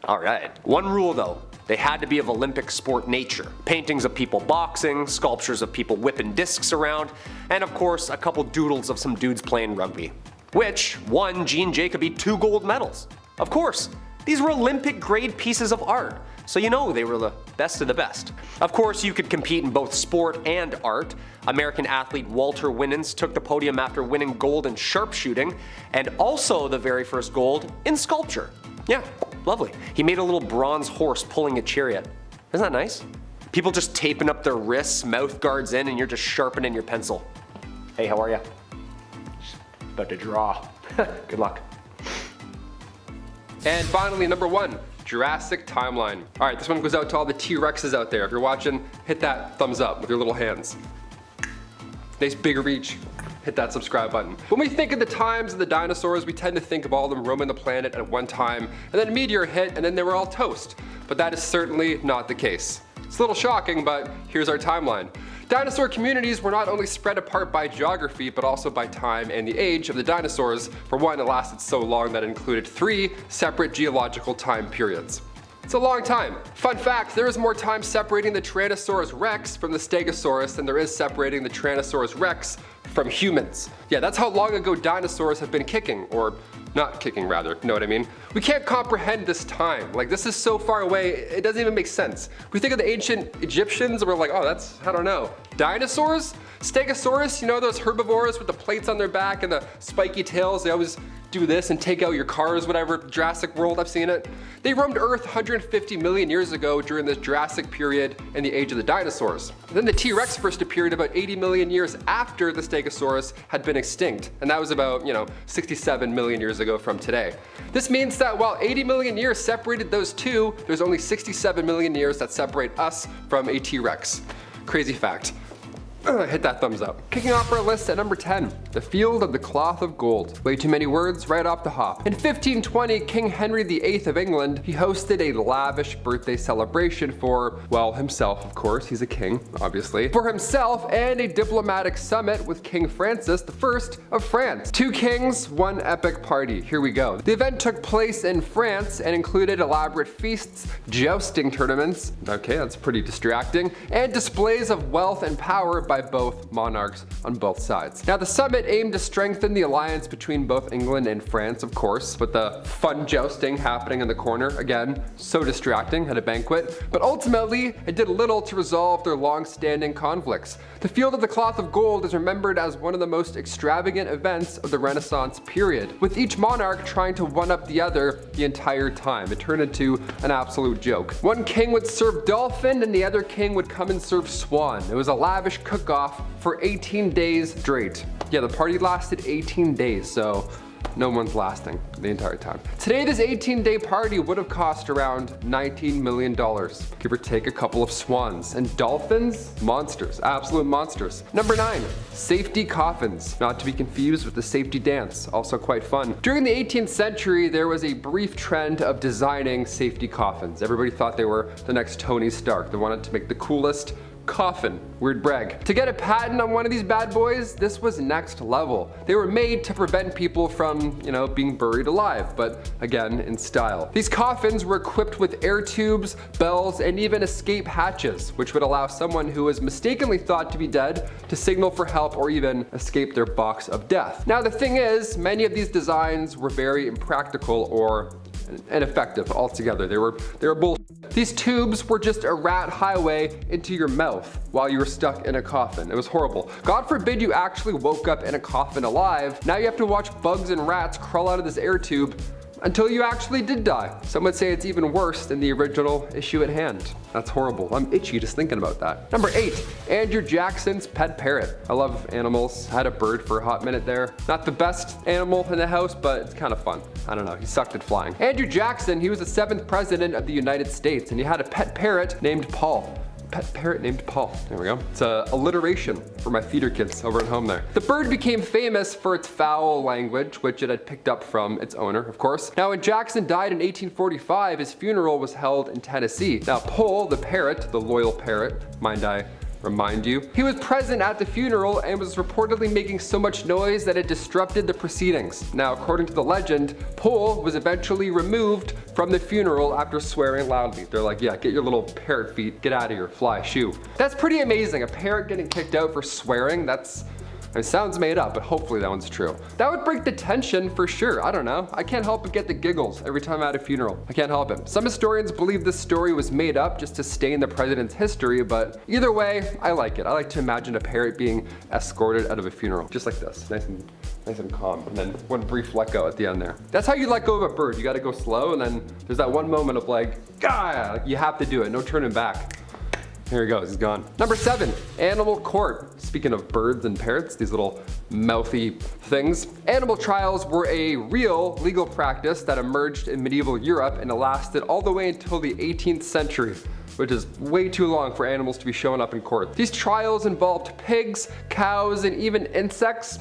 Alright. One rule though, they had to be of Olympic sport nature. Paintings of people boxing, sculptures of people whipping discs around, and of course a couple doodles of some dudes playing rugby. Which won Gene Jacoby 2 gold medals. Of course, these were Olympic grade pieces of art, so you know they were the best of the best. Of course, you could compete in both sport and art. American athlete Walter Winans took the podium after winning gold in sharpshooting, and also the very first gold in sculpture. Yeah, lovely. He made a little bronze horse pulling a chariot. Isn't that nice? People just taping up their wrists, mouth guards in, and you're just sharpening your pencil. Hey, how are ya? About to draw. Good luck. And finally, number 1, Jurassic timeline. Alright, this one goes out to all the T-Rexes out there. If you're watching, hit that thumbs up with your little hands. Nice big reach. Hit that subscribe button. When we think of the times of the dinosaurs, we tend to think of all of them roaming the planet at one time, and then a meteor hit, and then they were all toast. But that is certainly not the case. It's a little shocking, but here's our timeline. Dinosaur communities were not only spread apart by geography, but also by time and the age of the dinosaurs. For one, it lasted so long that it included 3 separate geological time periods. It's a long time. Fun fact, there is more time separating the Tyrannosaurus rex from the Stegosaurus than there is separating the Tyrannosaurus rex from humans. Yeah, that's how long ago dinosaurs have been kicking, or not kicking rather, you know what I mean? We can't comprehend this time. Like, this is so far away, it doesn't even make sense. We think of the ancient Egyptians, we're like, oh, that's, I don't know. Dinosaurs? Stegosaurus, you know those herbivores with the plates on their back and the spiky tails? They always do this and take out your cars, whatever. Jurassic World, I've seen it. They roamed Earth 150 million years ago during the Jurassic period and the age of the dinosaurs. Then the T-Rex first appeared about 80 million years after the Stegosaurus had been extinct, and that was about, 67 million years ago from today. This means that while 80 million years separated those two, there's only 67 million years that separate us from a T-Rex. Crazy fact. Hit that thumbs up. Kicking off our list at number 10, the Field of the Cloth of Gold. Way too many words right off the hop. In 1520, King Henry VIII of England, he hosted a lavish birthday celebration for, well, himself, of course, he's a king, obviously, for himself, and a diplomatic summit with King Francis I of France. 2 kings, 1 epic party. Here we go. The event took place in France and included elaborate feasts, jousting tournaments, okay, that's pretty distracting, and displays of wealth and power by both monarchs on both sides. Now, the summit aimed to strengthen the alliance between both England and France, of course, with the fun jousting happening in the corner. Again, so distracting at a banquet. But ultimately, it did little to resolve their long-standing conflicts. The Field of the Cloth of Gold is remembered as one of the most extravagant events of the Renaissance period, with each monarch trying to one-up the other the entire time. It turned into an absolute joke. One king would serve dolphin, and the other king would come and serve swan. It was a lavish cook-off for 18 days straight. Yeah, the party lasted 18 days, so no one's lasting the entire time. Today, this 18-day party would have cost around $19 million, give or take a couple of swans. And dolphins? Monsters, absolute monsters. Number 9, safety coffins. Not to be confused with the safety dance, also quite fun. During the 18th century, there was a brief trend of designing safety coffins. Everybody thought they were the next Tony Stark. They wanted to make the coolest coffin. Weird brag. To get a patent on one of these bad boys, this was next level. They were made to prevent people from, being buried alive, but again, in style. These coffins were equipped with air tubes, bells, and even escape hatches, which would allow someone who was mistakenly thought to be dead to signal for help or even escape their box of death. Now, the thing is, many of these designs were very impractical or ineffective altogether. They were bull. These tubes were just a rat highway into your mouth while you were stuck in a coffin. It was horrible. God forbid you actually woke up in a coffin alive. Now you have to watch bugs and rats crawl out of this air tube until you actually did die. Some would say it's even worse than the original issue at hand. That's horrible. I'm itchy just thinking about that. Number 8, Andrew Jackson's pet parrot. I love animals. I had a bird for a hot minute there. Not the best animal in the house, but it's kind of fun. I don't know, he sucked at flying. Andrew Jackson, he was the 7th president of the United States, and he had a pet parrot named Paul. Pet parrot named Paul. There we go. It's a alliteration for my theater kids over at home there. The bird became famous for its foul language, which it had picked up from its owner, of course. Now, when Jackson died in 1845, his funeral was held in Tennessee. Now, Paul, the parrot, the loyal parrot, mind I remind you. He was present at the funeral and was reportedly making so much noise that it disrupted the proceedings. Now, according to the legend, Pole was eventually removed from the funeral after swearing loudly. They're like, yeah, get your little parrot feet, get out of here, fly, shoo. That's pretty amazing. A parrot getting kicked out for swearing, it sounds made up, but hopefully that one's true. That would break the tension for sure. I don't know. I can't help but get the giggles every time I'm at a funeral. I can't help it. Some historians believe this story was made up just to stain the president's history, but either way, I like it. I like to imagine a parrot being escorted out of a funeral, just like this, nice and calm, and then one brief let go at the end there. That's how you let go of a bird. You gotta go slow, and then there's that one moment of like, like you have to do it, no turning back. Here he goes, he's gone. Number 7, animal court. Speaking of birds and parrots, these little mouthy things. Animal trials were a real legal practice that emerged in medieval Europe and it lasted all the way until the 18th century, which is way too long for animals to be showing up in court. These trials involved pigs, cows, and even insects.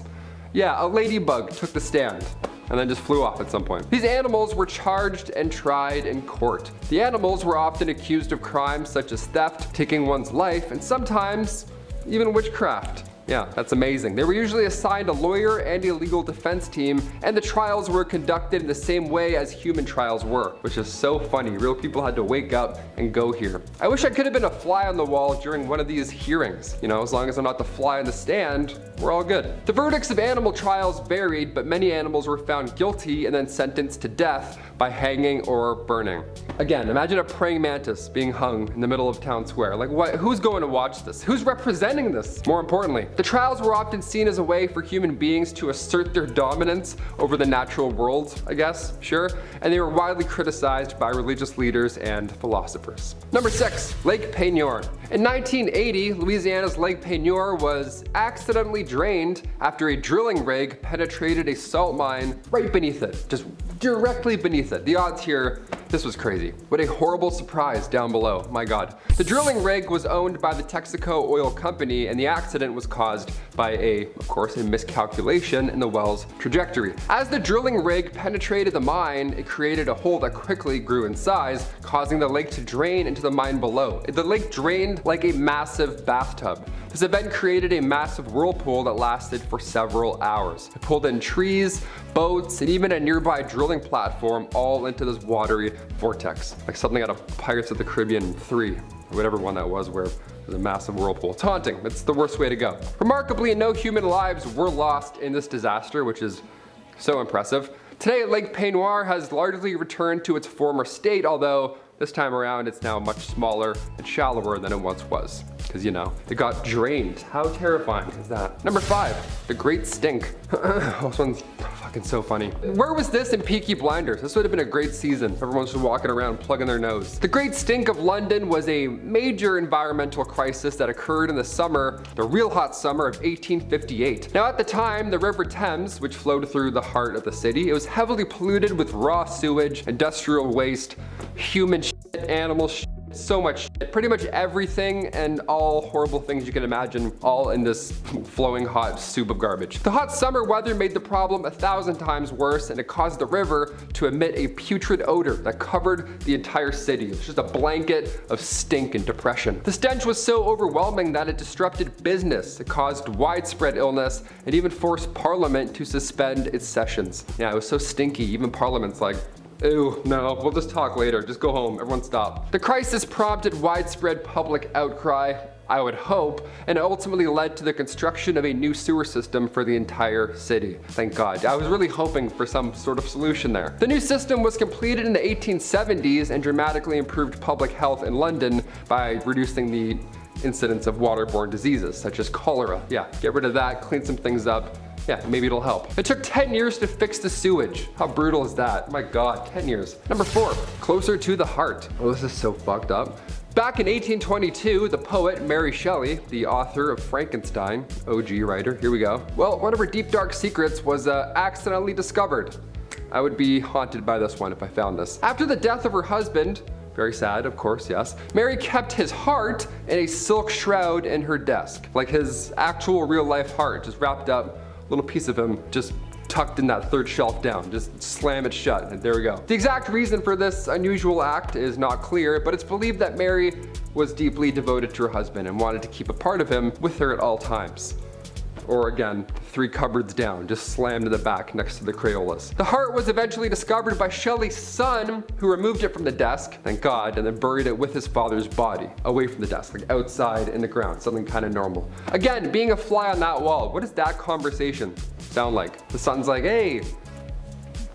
Yeah, a ladybug took the stand and then just flew off at some point. These animals were charged and tried in court. The animals were often accused of crimes such as theft, taking one's life, and sometimes even witchcraft. Yeah, that's amazing. They were usually assigned a lawyer and a legal defense team, and the trials were conducted in the same way as human trials were, which is so funny. Real people had to wake up and go here. I wish I could have been a fly on the wall during one of these hearings. You know, as long as I'm not the fly on the stand, we're all good. The verdicts of animal trials varied, but many animals were found guilty and then sentenced to death by hanging or burning. Again, imagine a praying mantis being hung in the middle of town square. Like, what? Who's going to watch this? Who's representing this? More importantly, the trials were often seen as a way for human beings to assert their dominance over the natural world, I guess, sure, and they were widely criticized by religious leaders and philosophers. Number 6, Lake Peigneur. In 1980, Louisiana's Lake Peigneur was accidentally drained after a drilling rig penetrated a salt mine right beneath it, just directly beneath it. The odds here, this was crazy. What a horrible surprise down below, my God. The drilling rig was owned by the Texaco Oil Company, and the accident was caused by of course, a miscalculation in the well's trajectory. As the drilling rig penetrated the mine, it created a hole that quickly grew in size, causing the lake to drain into the mine below. The lake drained like a massive bathtub. This event created a massive whirlpool that lasted for several hours. It pulled in trees, boats, and even a nearby drilling platform all into this watery vortex. Like something out of Pirates of the Caribbean 3, or whatever one that was, where there's a massive whirlpool. It's haunting. It's the worst way to go. Remarkably, no human lives were lost in this disaster, which is so impressive. Today, Lake Peigneur has largely returned to its former state, although this time around it's now much smaller and shallower than it once was. Because, you know, it got drained. How terrifying is that? Number 5, the Great Stink. This one's fucking so funny. Where was this in Peaky Blinders? This would have been a great season. Everyone's just walking around plugging their nose. The Great Stink of London was a major environmental crisis that occurred in the real hot summer of 1858. Now at the time, the River Thames, which flowed through the heart of the city, it was heavily polluted with raw sewage, industrial waste, human shit, animal shit, so much shit. Pretty much everything and all horrible things you can imagine, all in this flowing hot soup of garbage. The hot summer weather made the problem 1,000 times worse, and it caused the river to emit a putrid odor that covered the entire city. It was just a blanket of stink and depression. The stench was so overwhelming that it disrupted business. It caused widespread illness and even forced Parliament to suspend its sessions. Yeah, it was so stinky, even Parliament's like, ew, no, we'll just talk later. Just go home. Everyone stop. The crisis prompted widespread public outcry, I would hope, and ultimately led to the construction of a new sewer system for the entire city. Thank God. I was really hoping for some sort of solution there. The new system was completed in the 1870s and dramatically improved public health in London by reducing the incidence of waterborne diseases such as cholera. Yeah, get rid of that, clean some things up. Yeah, maybe it'll help. It took 10 years to fix the sewage. How brutal is that? My God, 10 years. Number 4, closer to the heart. Oh, this is so fucked up. Back in 1822, the poet Mary Shelley, the author of Frankenstein, OG writer, here we go. Well, one of her deep dark secrets was accidentally discovered. I would be haunted by this one if I found this. After the death of her husband, very sad, of course, yes, Mary kept his heart in a silk shroud in her desk. Like his actual real life heart, just wrapped up, little piece of him just tucked in that third shelf down. Just slam it shut, and there we go. The exact reason for this unusual act is not clear, but it's believed that Mary was deeply devoted to her husband and wanted to keep a part of him with her at all times. Or again, 3 cupboards down, just slammed in the back next to the Crayolas. The heart was eventually discovered by Shelley's son, who removed it from the desk, thank God, and then buried it with his father's body, away from the desk, like outside in the ground, something kind of normal. Again, being a fly on that wall, what does that conversation sound like? The son's like, hey,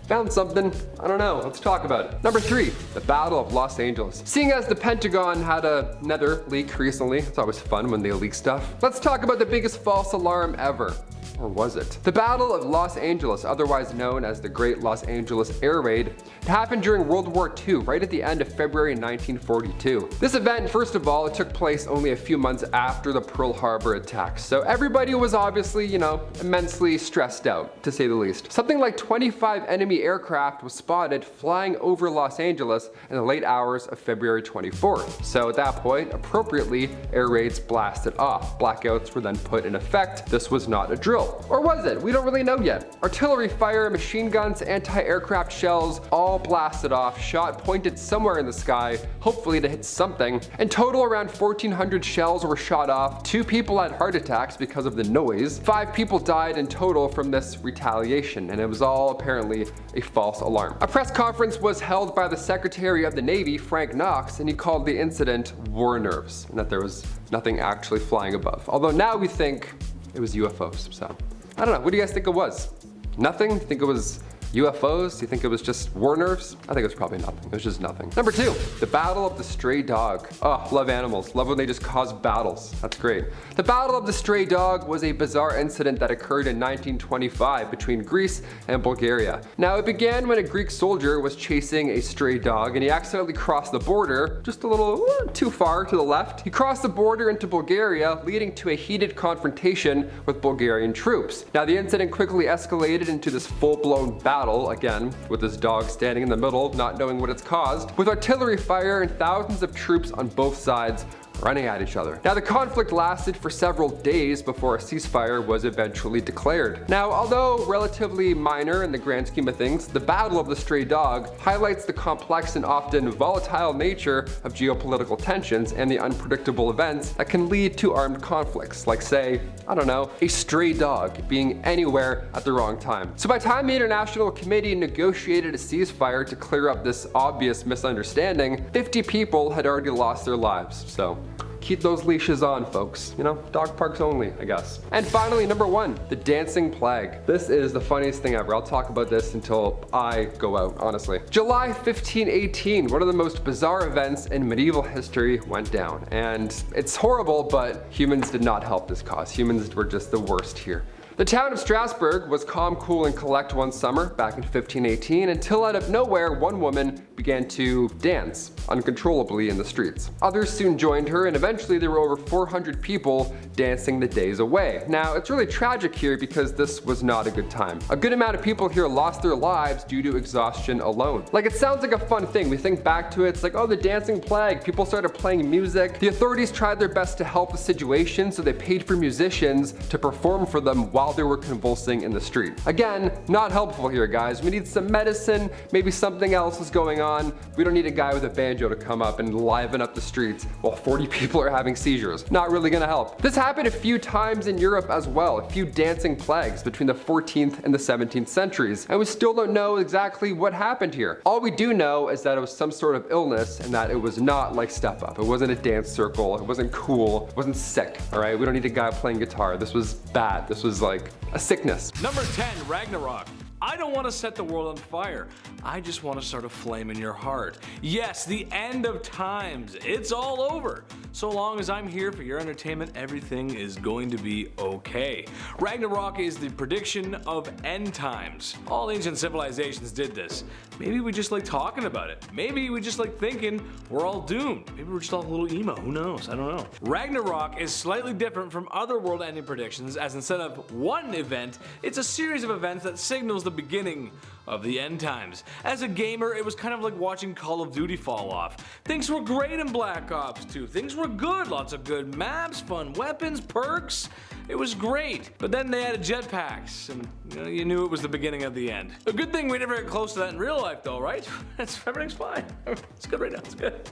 found something, I don't know, let's talk about it. Number 3, the Battle of Los Angeles. Seeing as the Pentagon had another leak recently, it's always fun when they leak stuff, let's talk about the biggest false alarm ever. Or was it? The Battle of Los Angeles, otherwise known as the Great Los Angeles Air Raid, it happened during World War II, right at the end of February 1942. This event, first of all, it took place only a few months after the Pearl Harbor attacks, so everybody was obviously, immensely stressed out, to say the least. Something like 25 enemy aircraft was spotted flying over Los Angeles in the late hours of February 24th. So at that point, appropriately, air raids blasted off. Blackouts were then put in effect. This was not a drill. Or was it? We don't really know yet. Artillery fire, machine guns, anti-aircraft shells, all blasted off, shot pointed somewhere in the sky, hopefully to hit something. In total, around 1,400 shells were shot off. 2 people had heart attacks because of the noise. 5 people died in total from this retaliation, and it was all apparently a false alarm. A press conference was held by the Secretary of the Navy, Frank Knox, and he called the incident war nerves, and that there was nothing actually flying above. Although now we think it was UFOs, so I don't know. What do you guys think it was? Nothing? You think it was UFOs? Do you think it was just war nerves? I think it was probably nothing. It was just nothing. Number 2, the Battle of the Stray Dog. Oh, love animals. Love when they just cause battles. That's great. The Battle of the Stray Dog was a bizarre incident that occurred in 1925 between Greece and Bulgaria. Now, it began when a Greek soldier was chasing a stray dog and he accidentally crossed the border just a little too far to the left. He crossed the border into Bulgaria, leading to a heated confrontation with Bulgarian troops. Now, the incident quickly escalated into this full-blown battle, again, with this dog standing in the middle, not knowing what it's caused, with artillery fire and thousands of troops on both sides running at each other. Now, the conflict lasted for several days before a ceasefire was eventually declared. Now, although relatively minor in the grand scheme of things, the Battle of the Stray Dog highlights the complex and often volatile nature of geopolitical tensions and the unpredictable events that can lead to armed conflicts, like say, I don't know, a stray dog being anywhere at the wrong time. So by the time the International Committee negotiated a ceasefire to clear up this obvious misunderstanding, 50 people had already lost their lives. So keep those leashes on, folks. Dog parks only, I guess. And finally, number 1, the dancing plague. This is the funniest thing ever. I'll talk about this until I go out, honestly. July 1518, one of the most bizarre events in medieval history went down. And it's horrible, but humans did not help this cause. Humans were just the worst here. The town of Strasbourg was calm, cool, and collect one summer back in 1518 until out of nowhere one woman began to dance uncontrollably in the streets. Others soon joined her and eventually there were over 400 people dancing the days away. Now it's really tragic here because this was not a good time. A good amount of people here lost their lives due to exhaustion alone. Like, it sounds like a fun thing. We think back to it, it's like, oh, the dancing plague. People started playing music. The authorities tried their best to help the situation, so they paid for musicians to perform for them while they were convulsing in the street. Again, not helpful here, guys. We need some medicine, maybe something else is going on. We don't need a guy with a banjo to come up and liven up the streets while 40 people are having seizures. Not really gonna help. This happened a few times in Europe as well, a few dancing plagues between the 14th and the 17th centuries, and we still don't know exactly what happened here. All we do know is that it was some sort of illness and that it was not like Step Up. It wasn't a dance circle, it wasn't cool, it wasn't sick, all right? We don't need a guy playing guitar. This was bad. This was like a sickness. Number 10, Ragnarok. I don't want to set the world on fire. I just want to start a flame in your heart. Yes, the end of times. It's all over. So long as I'm here for your entertainment, everything is going to be okay. Ragnarok is the prediction of end times. All ancient civilizations did this. Maybe we just like talking about it. Maybe we just like thinking we're all doomed. Maybe we're just all a little emo. Who knows? I don't know. Ragnarok is slightly different from other world-ending predictions, as instead of one event, it's a series of events that signals the beginning of the end times. As a gamer, it was kind of like watching Call of Duty fall off. Things were great in Black Ops 2. Things were good. Lots of good maps, fun weapons, perks. It was great. But then they added jetpacks, and you knew it was the beginning of the end. A good thing we never get close to that in real life though, right? Everything's fine. It's good right now, it's good.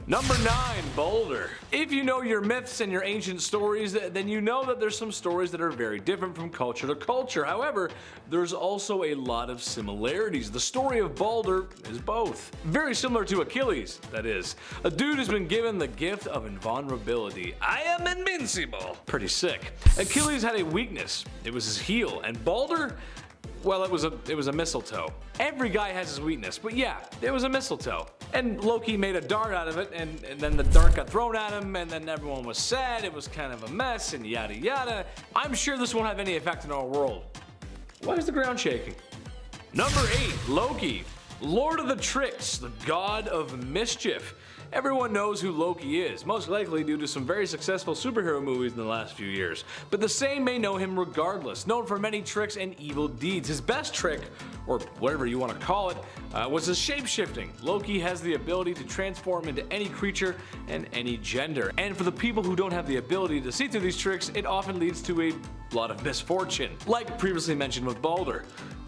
Number 9, Boulder. If you know your myths and your ancient stories, then you know that there's some stories that are very different from culture to culture. However, there's also a lot of similarities. The story of Boulder is both. Very similar to Achilles, that is. A dude has been given the gift of invulnerability. I am invincible. Pretty sick. Achilles had a weakness. It was his heel. And Boulder, well, it was a mistletoe. Every guy has his weakness, but yeah, it was a mistletoe. And Loki made a dart out of it, and then the dart got thrown at him, and then everyone was sad. It was kind of a mess, and yada yada. I'm sure this won't have any effect in our world. Why is the ground shaking? Number 8, Loki. Lord of the Tricks, the god of mischief. Everyone knows who Loki is, most likely due to some very successful superhero movies in the last few years. But the same may know him regardless, known for many tricks and evil deeds. His best trick, or whatever you want to call it, was his shape-shifting. Loki has the ability to transform into any creature and any gender. And for the people who don't have the ability to see through these tricks, it often leads to a lot of misfortune. Like previously mentioned with Balder.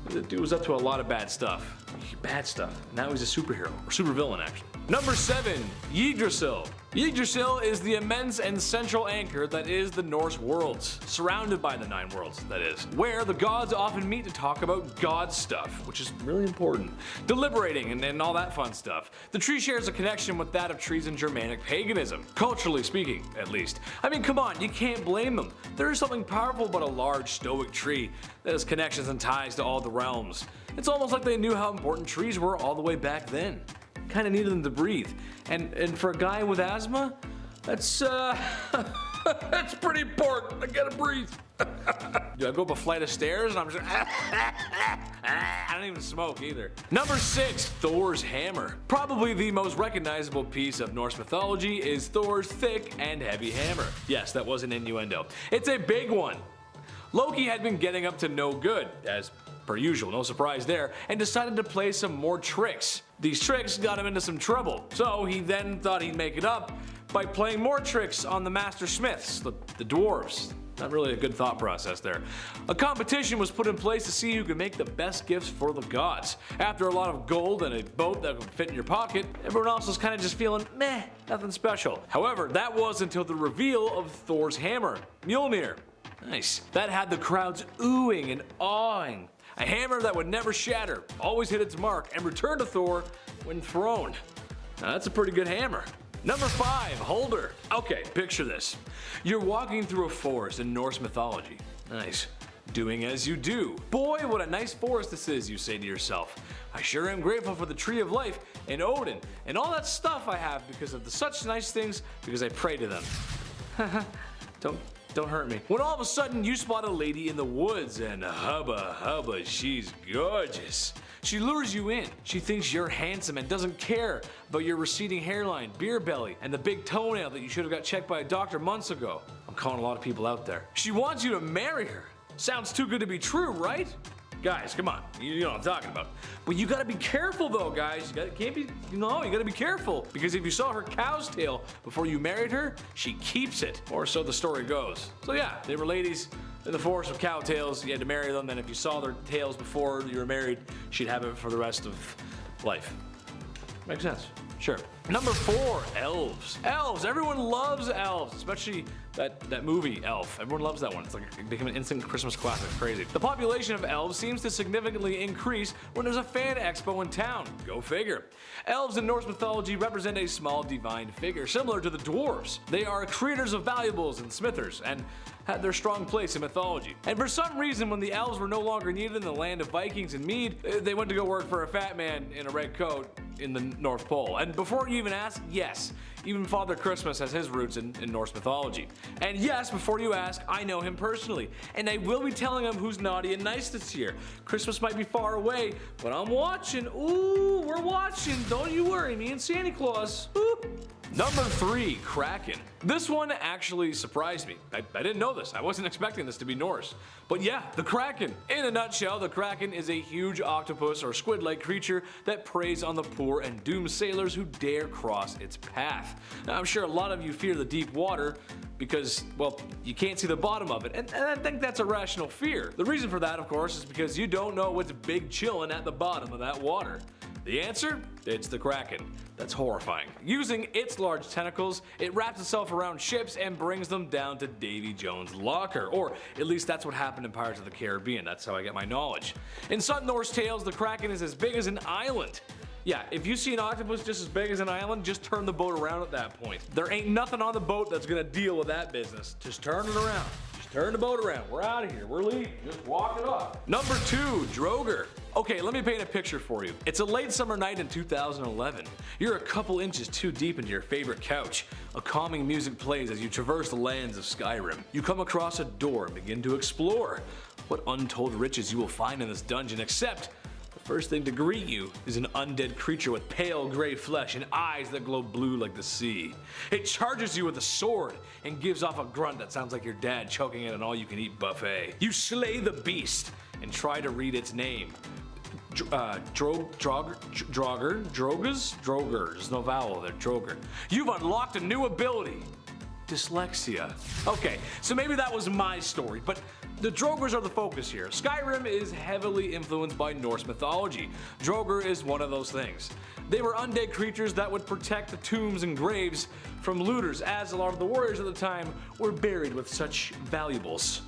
The dude was up to a lot of bad stuff. Bad stuff. Now he's a superhero, or supervillain actually. Number 7, Yggdrasil. Yggdrasil is the immense and central anchor that is the Norse worlds, surrounded by the 9 worlds, that is, where the gods often meet to talk about god stuff, which is really important, deliberating and all that fun stuff. The tree shares a connection with that of trees in Germanic paganism, culturally speaking, at least. I mean, come on, you can't blame them. There is something powerful about a large stoic tree that has connections and ties to all the realms. It's almost like they knew how important trees were all the way back then. Kind of needed them to breathe. And for a guy with asthma, that's that's pretty important. I gotta breathe. Do I go up a flight of stairs and I'm just I don't even smoke either. Number 6, Thor's hammer. Probably the most recognizable piece of Norse mythology is Thor's thick and heavy hammer. Yes, that was an innuendo. It's a big one. Loki had been getting up to no good, as per usual, no surprise there, and decided to play some more tricks. These tricks got him into some trouble, so he then thought he'd make it up by playing more tricks on the master smiths, the dwarves. Not really a good thought process there. A competition was put in place to see who could make the best gifts for the gods. After a lot of gold and a boat that could fit in your pocket, everyone else was kind of just feeling meh, nothing special. However, that was until the reveal of Thor's hammer, Mjolnir. Nice. That had the crowds oohing and awing. A hammer that would never shatter, always hit its mark, and return to Thor when thrown. Now, that's a pretty good hammer. Number 5, Holder. Okay, picture this. You're walking through a forest in Norse mythology. Nice. Doing as you do. Boy, what a nice forest this is, you say to yourself. I sure am grateful for the Tree of Life and Odin and all that stuff I have because of the such nice things because I pray to them. Don't hurt me. When all of a sudden you spot a lady in the woods and hubba, she's gorgeous. She lures you in. She thinks you're handsome and doesn't care about your receding hairline, beer belly, and the big toenail that you should have got checked by a doctor months ago. I'm calling a lot of people out there. She wants you to marry her. Sounds too good to be true, right? Guys, come on, you know what I'm talking about. But you gotta be careful though, guys. You gotta be careful. Because if you saw her cow's tail before you married her, she keeps it. Or so the story goes. So yeah, they were ladies in the forest with cow tails. You had to marry them, and if you saw their tails before you were married, she'd have it for the rest of life. Makes sense. Sure. Number 4, elves. Elves. Everyone loves elves, especially that movie Elf. Everyone loves that one. It's like it became an instant Christmas classic. Crazy. The population of elves seems to significantly increase when there's a fan expo in town. Go figure. Elves in Norse mythology represent a small divine figure, similar to the dwarves. They are creators of valuables and smithers, and had their strong place in mythology. And for some reason, when the elves were no longer needed in the land of Vikings and Mead, they went to go work for a fat man in a red coat in the North Pole. And before you even ask, yes, even Father Christmas has his roots in Norse mythology. And yes, before you ask, I know him personally, and I will be telling him who's naughty and nice this year. Christmas might be far away, but I'm watching. Ooh, we're watching. Don't you worry, me and Santa Claus. Ooh. Number 3, Kraken. This one actually surprised me. I didn't know this. I wasn't expecting this to be Norse. But yeah, the Kraken. In a nutshell, the Kraken is a huge octopus or squid-like creature that preys on the poor and doomed sailors who dare cross its path. Now, I'm sure a lot of you fear the deep water because, well, you can't see the bottom of it, and I think that's a rational fear. The reason for that, of course, is because you don't know what's big chillin' at the bottom of that water. The answer? It's the Kraken. That's horrifying. Using its large tentacles, it wraps itself around ships and brings them down to Davy Jones' locker. Or at least that's what happened in Pirates of the Caribbean. That's how I get my knowledge. In some Norse tales, the Kraken is as big as an island. Yeah, if you see an octopus just as big as an island, just turn the boat around at that point. There ain't nothing on the boat that's gonna deal with that business. Just turn it around. Turn the boat around. We're out of here. We're leaving. Just walk it off. Number 2, Droger. Okay, let me paint a picture for you. It's a late summer night in 2011. You're a couple inches too deep into your favorite couch. A calming music plays as you traverse the lands of Skyrim. You come across a door and begin to explore. What untold riches you will find in this dungeon, except the first thing to greet you is an undead creature with pale gray flesh and eyes that glow blue like the sea. It charges you with a sword and gives off a grunt that sounds like your dad choking at an all-you-can-eat buffet. You slay the beast and try to read its name. Droger? There's no vowel there, Droger. You've unlocked a new ability. Dyslexia. Okay, so maybe that was my story, but the Drogers are the focus here. Skyrim is heavily influenced by Norse mythology. Droger is one of those things. They were undead creatures that would protect the tombs and graves from looters, as a lot of the warriors at the time were buried with such valuables.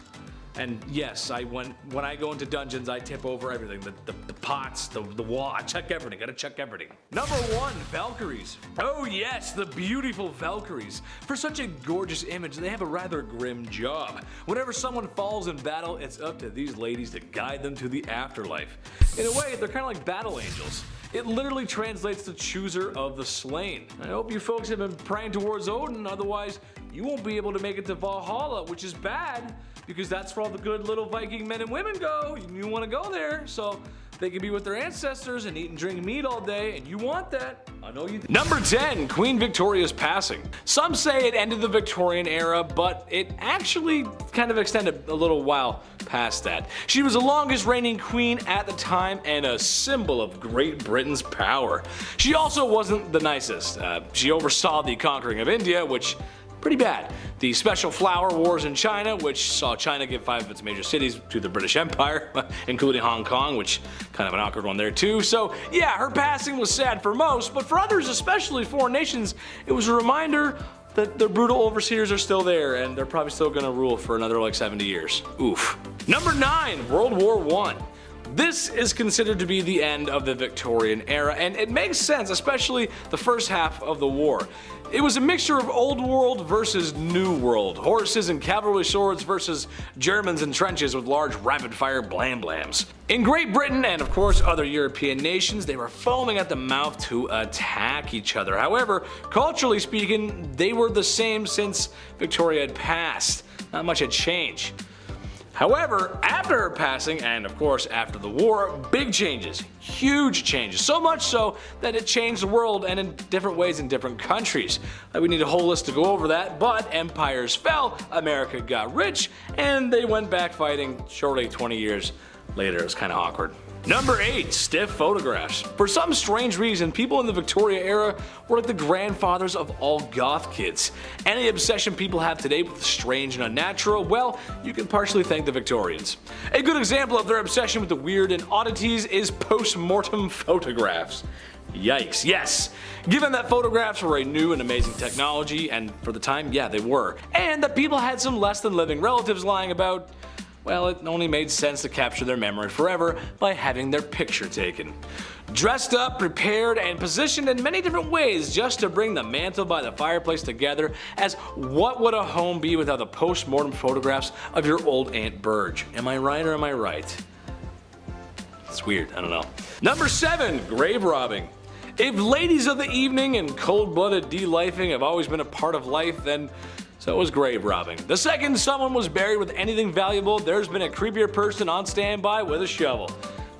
And yes, when I go into dungeons, I tip over everything. The pots, the wall, I check everything, gotta check everything. Number 1, Valkyries. Oh yes, the beautiful Valkyries. For such a gorgeous image, they have a rather grim job. Whenever someone falls in battle, it's up to these ladies to guide them to the afterlife. In a way, they're kind of like battle angels. It literally translates to chooser of the slain. I hope you folks have been praying towards Odin, otherwise you won't be able to make it to Valhalla, which is bad, because that's where all the good little Viking men and women go. You want to go there, so they can be with their ancestors and eat and drink meat all day, and you want that. I know you do. Number 10, Queen Victoria's passing. Some say it ended the Victorian era, but it actually kind of extended a little while past that. She was the longest reigning queen at the time and a symbol of Great Britain's power. She also wasn't the nicest. She oversaw the conquering of India, which pretty bad. The Special Flower Wars in China, which saw China give 5 of its major cities to the British Empire, including Hong Kong, which kind of an awkward one there too. So yeah, her passing was sad for most, but for others, especially foreign nations, it was a reminder that their brutal overseers are still there and they're probably still gonna rule for another like 70 years. Oof. Number 9, World War I. This is considered to be the end of the Victorian era, and it makes sense, especially the first half of the war. It was a mixture of old world versus new world, horses and cavalry swords versus Germans in trenches with large rapid fire blam blams. In Great Britain and of course other European nations, they were foaming at the mouth to attack each other. However, culturally speaking, they were the same since Victoria had passed. Not much had changed. However, after her passing, and of course after the war, big changes, huge changes, so much so that it changed the world and in different ways in different countries. We need a whole list to go over that, but empires fell, America got rich, and they went back fighting shortly 20 years later. It was kind of awkward. Number 8, stiff photographs. For some strange reason, people in the Victoria era were like the grandfathers of all goth kids. Any obsession people have today with the strange and unnatural, well, you can partially thank the Victorians. A good example of their obsession with the weird and oddities is post-mortem photographs. Yikes, yes. Given that photographs were a new and amazing technology, and for the time, yeah, they were, and that people had some less than living relatives lying about, well, it only made sense to capture their memory forever by having their picture taken. Dressed up, prepared, and positioned in many different ways just to bring the mantle by the fireplace together, as what would a home be without the post-mortem photographs of your old Aunt Burge? Am I right or am I right? It's weird, I don't know. Number 7, grave robbing. If ladies of the evening and cold-blooded de-lifing have always been a part of life, then so was grave robbing. The second someone was buried with anything valuable, there's been a creepier person on standby with a shovel.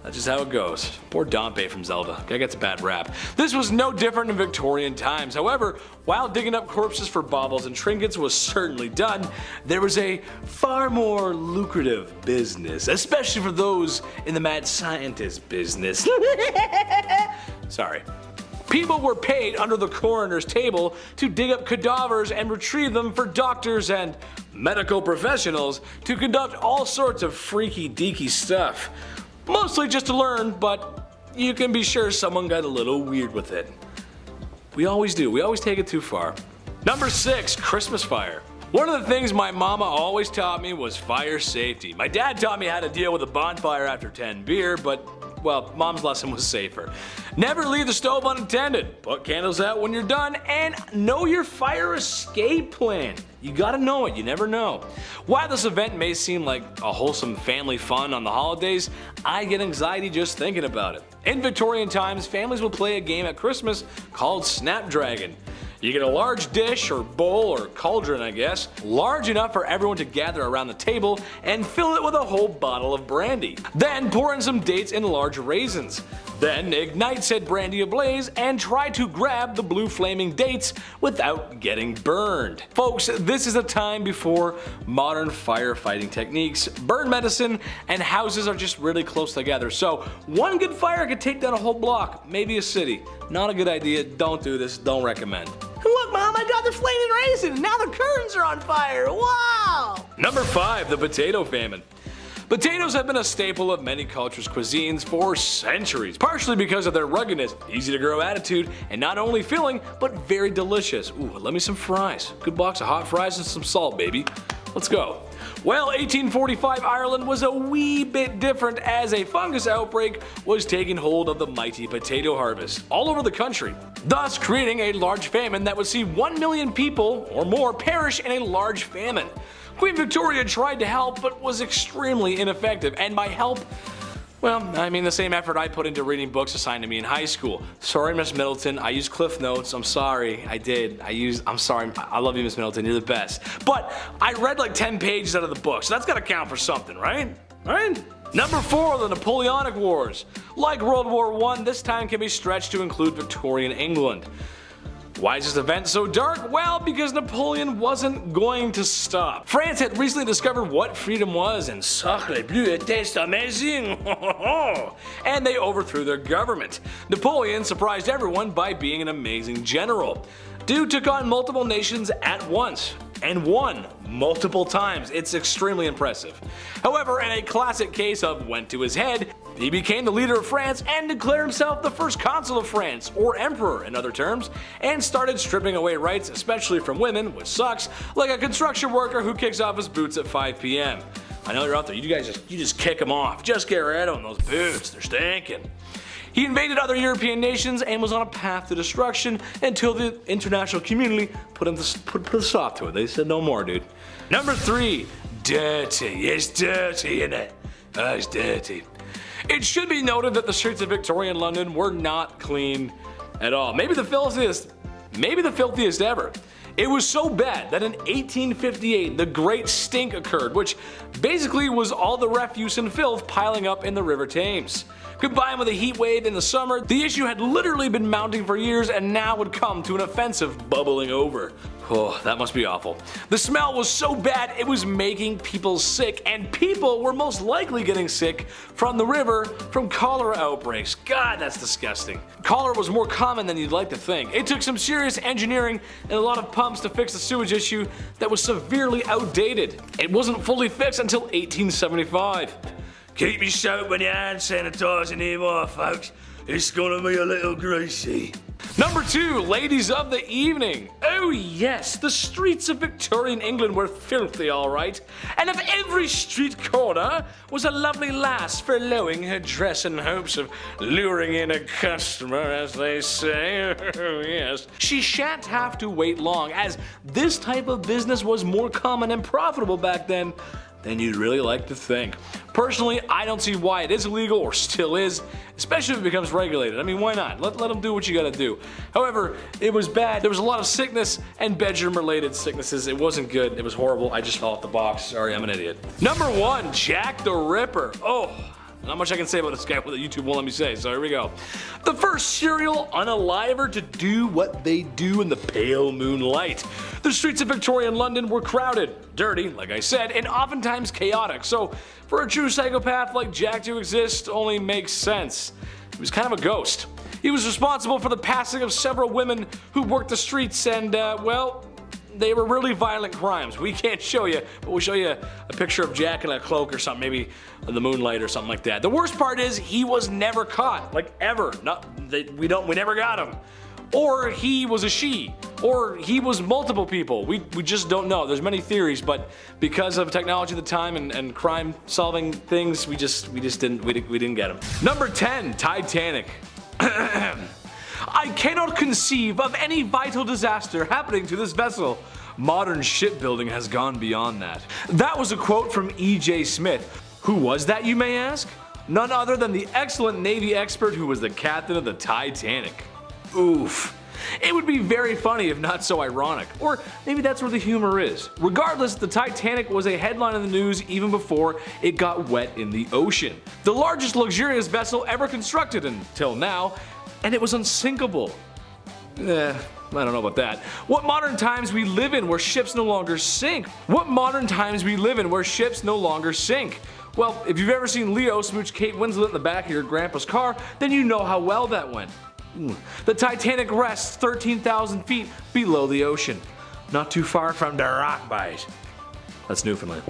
That's just how it goes. Poor Dompe from Zelda. Guy gets a bad rap. This was no different in Victorian times. However, while digging up corpses for baubles and trinkets was certainly done, there was a far more lucrative business, especially for those in the mad scientist business. Sorry. People were paid under the coroner's table to dig up cadavers and retrieve them for doctors and medical professionals to conduct all sorts of freaky deaky stuff. Mostly just to learn, but you can be sure someone got a little weird with it. We always do. We always take it too far. Number 6, Christmas fire. One of the things my mama always taught me was fire safety. My dad taught me how to deal with a bonfire after 10 beer, but well, mom's lesson was safer. Never leave the stove unattended. Put candles out when you're done and know your fire escape plan. You gotta know it, you never know. While this event may seem like a wholesome family fun on the holidays, I get anxiety just thinking about it. In Victorian times, families would play a game at Christmas called Snapdragon. You get a large dish or bowl or cauldron, I guess, large enough for everyone to gather around the table and fill it with a whole bottle of brandy. Then pour in some dates and large raisins. Then ignite said brandy ablaze and try to grab the blue flaming dates without getting burned. Folks, this is a time before modern firefighting techniques, burn medicine, and houses are just really close together. So one good fire could take down a whole block, maybe a city. Not a good idea, don't do this, don't recommend. Look, Mom, I got the flaming raisin. Now the curtains are on fire. Wow! Number 5, the potato famine. Potatoes have been a staple of many cultures' cuisines for centuries, partially because of their ruggedness, easy to grow attitude, and not only filling, but very delicious. Ooh, let me some fries. Good box of hot fries and some salt, baby. Let's go. Well, 1845 Ireland was a wee bit different as a fungus outbreak was taking hold of the mighty potato harvest all over the country, thus creating a large famine that would see 1 million people or more perish in a large famine. Queen Victoria tried to help but was extremely ineffective, and by help, well, I mean the same effort I put into reading books assigned to me in high school. Sorry, Miss Middleton, I used Cliff Notes. I'm sorry, I did. I'm sorry, I love you, Miss Middleton, you're the best. But I read like 10 pages out of the book, so that's gotta count for something, right? Right? Number 4, the Napoleonic Wars. Like World War I, this time can be stretched to include Victorian England. Why is this event so dark? Well, because Napoleon wasn't going to stop. France had recently discovered what freedom was, and sacre bleu, it tastes amazing! And they overthrew their government. Napoleon surprised everyone by being an amazing general. Dude took on multiple nations at once, and won multiple times. It's extremely impressive. However, in a classic case of went to his head, he became the leader of France and declared himself the first consul of France, or emperor in other terms, and started stripping away rights, especially from women, which sucks, like a construction worker who kicks off his boots at 5 p.m. I know you're out there, you just kick them off. Just get rid of them, those boots, they're stinking. He invaded other European nations and was on a path to destruction until the international community put a stop to it. They said no more, dude. Number 3, dirty. It's dirty, innit? Oh, it's dirty. It should be noted that the streets of Victorian London were not clean at all. Maybe the filthiest ever. It was so bad that in 1858 the Great Stink occurred, which basically was all the refuse and filth piling up in the River Thames. Combined with a heat wave in the summer, the issue had literally been mounting for years and now would come to an offensive bubbling over. Oh, that must be awful. The smell was so bad it was making people sick, and people were most likely getting sick from the river from cholera outbreaks. God, that's disgusting. Cholera was more common than you'd like to think. It took some serious engineering and a lot of pumps to fix the sewage issue that was severely outdated. It wasn't fully fixed until 1875. Keep your soap and your hand sanitizer nearby, folks. It's gonna be a little greasy. Number 2, ladies of the evening. Oh yes, the streets of Victorian England were filthy, alright. And if every street corner was a lovely lass furloughing her dress in hopes of luring in a customer, as they say, oh yes, she shan't have to wait long, as this type of business was more common and profitable back then than you'd really like to think. Personally, I don't see why it is illegal, or still is, especially if it becomes regulated. I mean, why not? Let them do what you gotta do. However, it was bad. There was a lot of sickness and bedroom-related sicknesses. It wasn't good. It was horrible. I just fell off the box. Sorry, I'm an idiot. Number 1, Jack the Ripper. Oh, Not much I can say about this guy that YouTube won't let me say, so here we go. The first serial unaliver to do what they do in the pale moonlight. The streets of Victoria and London were crowded, dirty, like I said, and oftentimes chaotic, so for a true psychopath like Jack to exist only makes sense. He was kind of a ghost. He was responsible for the passing of several women who worked the streets and, well, they were really violent crimes. We can't show you, but we'll show you a picture of Jack in a cloak or something, maybe in the moonlight or something like that. The worst part is he was never caught, like ever. We never got him. Or he was a she, or he was multiple people. We just don't know. There's many theories, but because of technology at the time and crime solving things, we didn't get him. Number 10, Titanic. I cannot conceive of any vital disaster happening to this vessel. Modern shipbuilding has gone beyond that. That was a quote from E.J. Smith. Who was that, you may ask? None other than the excellent Navy expert who was the captain of the Titanic. Oof. It would be very funny if not so ironic, or maybe that's where the humor is. Regardless, the Titanic was a headline in the news even before it got wet in the ocean. The largest luxurious vessel ever constructed until now, and it was unsinkable. I don't know about that. What modern times we live in where ships no longer sink? What modern times we live in where ships no longer sink? Well, if you've ever seen Leo smooch Kate Winslet in the back of your grandpa's car, then you know how well that went. The Titanic rests 13,000 feet below the ocean, not too far from the rock bite. That's Newfoundland.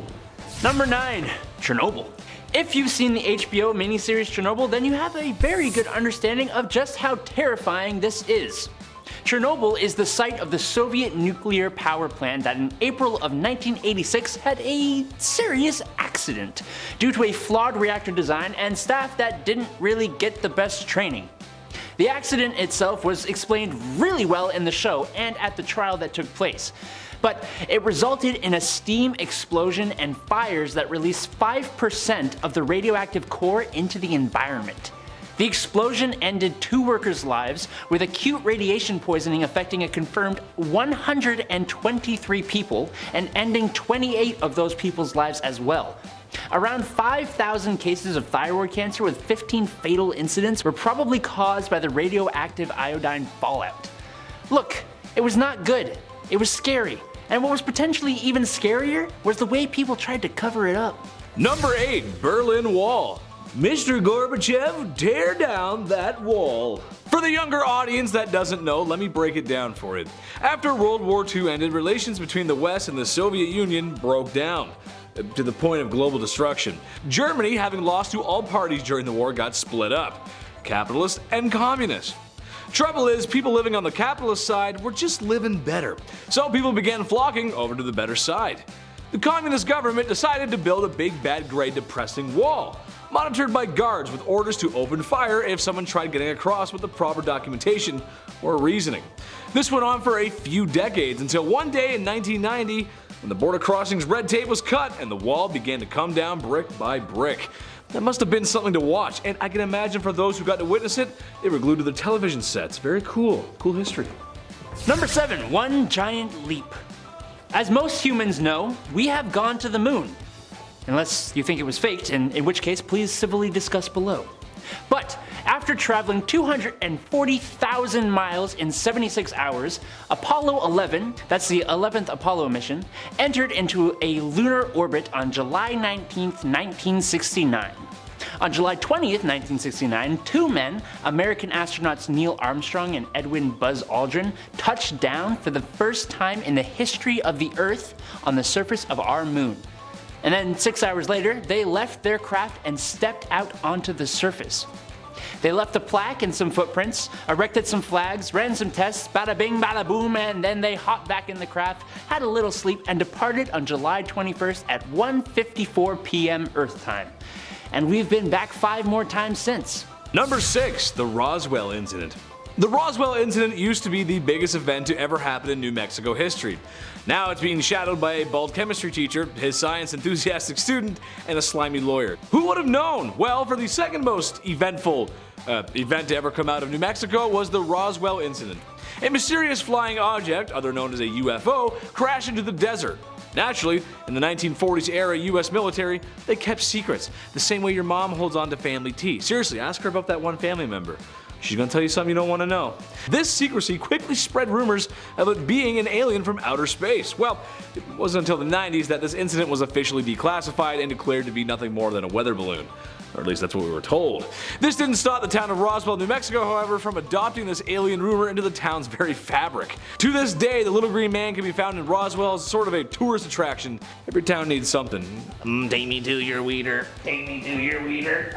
Number 9, Chernobyl. If you've seen the HBO miniseries Chernobyl, then you have a very good understanding of just how terrifying this is. Chernobyl is the site of the Soviet nuclear power plant that in April of 1986 had a serious accident due to a flawed reactor design and staff that didn't really get the best training. The accident itself was explained really well in the show and at the trial that took place, but it resulted in a steam explosion and fires that released 5% of the radioactive core into the environment. The explosion ended 2 workers' lives, with acute radiation poisoning affecting a confirmed 123 people and ending 28 of those people's lives as well. Around 5,000 cases of thyroid cancer with 15 fatal incidents were probably caused by the radioactive iodine fallout. Look, it was not good. It was scary. And what was potentially even scarier was the way people tried to cover it up. Number 8, Berlin Wall. Mr. Gorbachev, tear down that wall. For the younger audience that doesn't know, let me break it down for you. After World War II ended, relations between the West and the Soviet Union broke down, to the point of global destruction. Germany, having lost to all parties during the war, got split up, capitalist and communist. Trouble is, people living on the capitalist side were just living better, so people began flocking over to the better side. The communist government decided to build a big bad grey depressing wall, monitored by guards with orders to open fire if someone tried getting across with the proper documentation or reasoning. This went on for a few decades until one day in 1990 when the border crossing's red tape was cut and the wall began to come down brick by brick. That must have been something to watch, and I can imagine for those who got to witness it, they were glued to their television sets. Very cool. Cool history. Number 7, One Giant Leap. As most humans know, we have gone to the moon. Unless you think it was faked, and in which case please civilly discuss below. But after traveling 240,000 miles in 76 hours, Apollo 11, that's the 11th Apollo mission, entered into a lunar orbit on July 19th, 1969. On July 20th, 1969, 2 men, American astronauts Neil Armstrong and Edwin Buzz Aldrin, touched down for the first time in the history of the Earth on the surface of our moon. And then 6 hours later, they left their craft and stepped out onto the surface. They left a plaque and some footprints, erected some flags, ran some tests, bada bing, bada boom, and then they hopped back in the craft, had a little sleep, and departed on July 21st at 1:54 p.m. Earth time. And we've been back 5 more times since. Number 6, the Roswell Incident. The Roswell Incident used to be the biggest event to ever happen in New Mexico history. Now it's being shadowed by a bald chemistry teacher, his science enthusiastic student, and a slimy lawyer. Who would have known? Well, for the second most eventful event to ever come out of New Mexico was the Roswell Incident. A mysterious flying object, other known as a UFO, crashed into the desert. Naturally, in the 1940s era US military, they kept secrets, the same way your mom holds on to family tea. Seriously, ask her about that one family member. She's gonna tell you something you don't want to know. This secrecy quickly spread rumors of it being an alien from outer space. Well, it wasn't until the 90s that this incident was officially declassified and declared to be nothing more than a weather balloon. Or at least that's what we were told. This didn't stop the town of Roswell, New Mexico, however, from adopting this alien rumor into the town's very fabric. To this day, the little green man can be found in Roswell as sort of a tourist attraction. Every town needs something. Take me to your weeder. Take me to your weeder.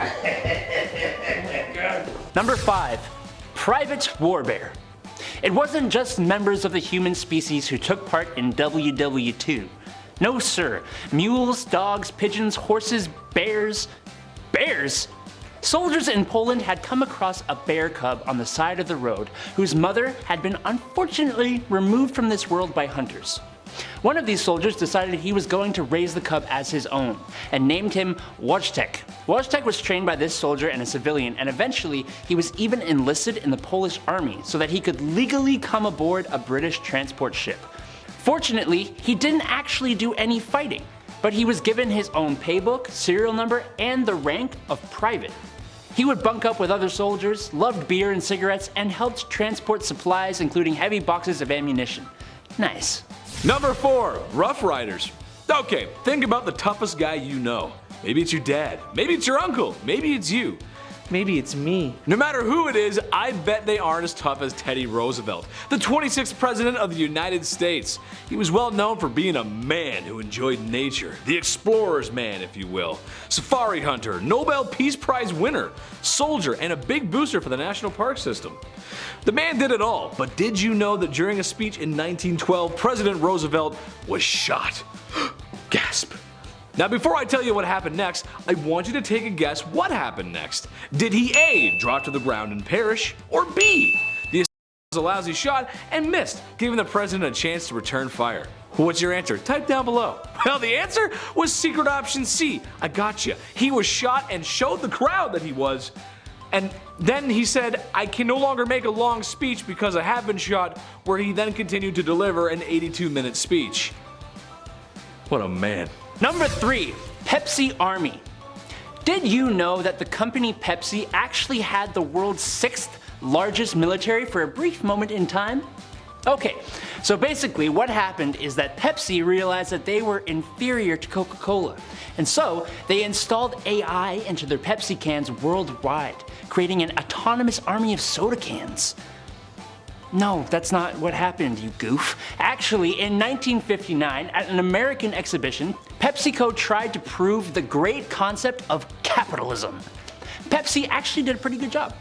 Number 5. Private Warbear. It wasn't just members of the human species who took part in WW2. No sir, mules, dogs, pigeons, horses, bears. Bears? Soldiers in Poland had come across a bear cub on the side of the road whose mother had been unfortunately removed from this world by hunters. One of these soldiers decided he was going to raise the cub as his own and named him Wojtek. Wojtek was trained by this soldier and a civilian, and eventually he was even enlisted in the Polish army so that he could legally come aboard a British transport ship. Fortunately, he didn't actually do any fighting, but he was given his own paybook, serial number, and the rank of private. He would bunk up with other soldiers, loved beer and cigarettes, and helped transport supplies including heavy boxes of ammunition. Nice. Number 4. Rough Riders. Okay, think about the toughest guy you know. Maybe it's your dad, maybe it's your uncle, maybe it's you. Maybe it's me. No matter who it is, I bet they aren't as tough as Teddy Roosevelt, the 26th President of the United States. He was well known for being a man who enjoyed nature, the explorer's man if you will, safari hunter, Nobel Peace Prize winner, soldier, and a big booster for the National Park System. The man did it all, but did you know that during a speech in 1912, President Roosevelt was shot? Gasp. Now before I tell you what happened next, I want you to take a guess what happened next. Did he A. drop to the ground and perish, or B. the assassin was a lousy shot and missed, giving the president a chance to return fire? What's your answer? Type down below. Well, the answer was secret option C. I got you. He was shot and showed the crowd that he was. And then he said, I can no longer make a long speech because I have been shot, where he then continued to deliver an 82-minute speech. What a man. Number 3. Pepsi Army. Did you know that the company Pepsi actually had the world's 6th largest military for a brief moment in time? Okay, so basically what happened is that Pepsi realized that they were inferior to Coca-Cola, and so they installed AI into their Pepsi cans worldwide, creating an autonomous army of soda cans. No, that's not what happened, you goof. Actually, in 1959, at an American exhibition, PepsiCo tried to prove the great concept of capitalism. Pepsi actually did a pretty good job.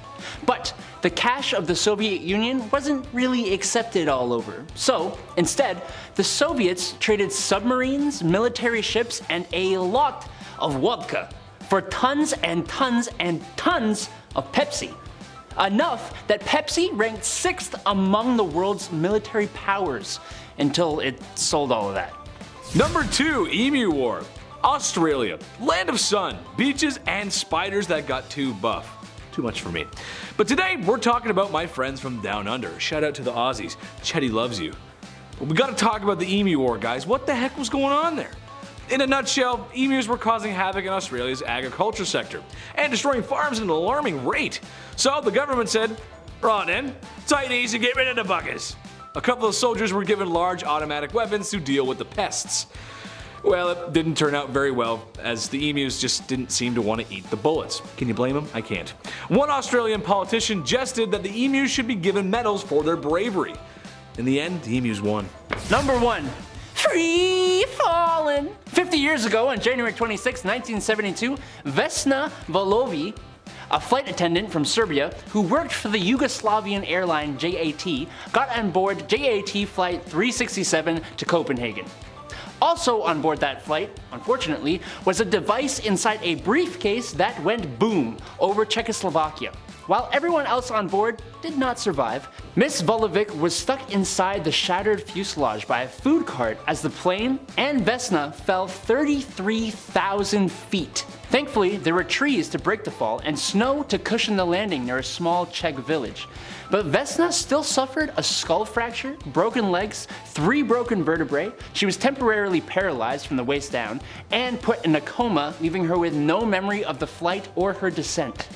But the cash of the Soviet Union wasn't really accepted all over. So, instead, the Soviets traded submarines, military ships, and a lot of vodka for tons and tons and tons of Pepsi. Enough that Pepsi ranked 6th among the world's military powers until it sold all of that. Number 2. Emu War. Australia. Land of sun, beaches, and spiders that got too buff. Too much for me. But today we're talking about my friends from down under. Shout out to the Aussies. Chetty loves you. But we gotta talk about the Emu War, guys. What the heck was going on there? In a nutshell, emus were causing havoc in Australia's agriculture sector and destroying farms at an alarming rate. So the government said, right then, take it easy, get rid of the buggers. A couple of soldiers were given large automatic weapons to deal with the pests. Well, it didn't turn out very well, as the emus just didn't seem to want to eat the bullets. Can you blame them? I can't. One Australian politician jested that the emus should be given medals for their bravery. In the end, the emus won. Number 1. Free falling. 50 years ago, on January 26, 1972, Vesna Volovi, a flight attendant from Serbia who worked for the Yugoslavian airline JAT, got on board JAT Flight 367 to Copenhagen. Also on board that flight, unfortunately, was a device inside a briefcase that went boom over Czechoslovakia. While everyone else on board did not survive, Miss Volovic was stuck inside the shattered fuselage by a food cart as the plane and Vesna fell 33,000 feet. Thankfully, there were trees to break the fall and snow to cushion the landing near a small Czech village. But Vesna still suffered a skull fracture, broken legs, 3 broken vertebrae, she was temporarily paralyzed from the waist down, and put in a coma, leaving her with no memory of the flight or her descent.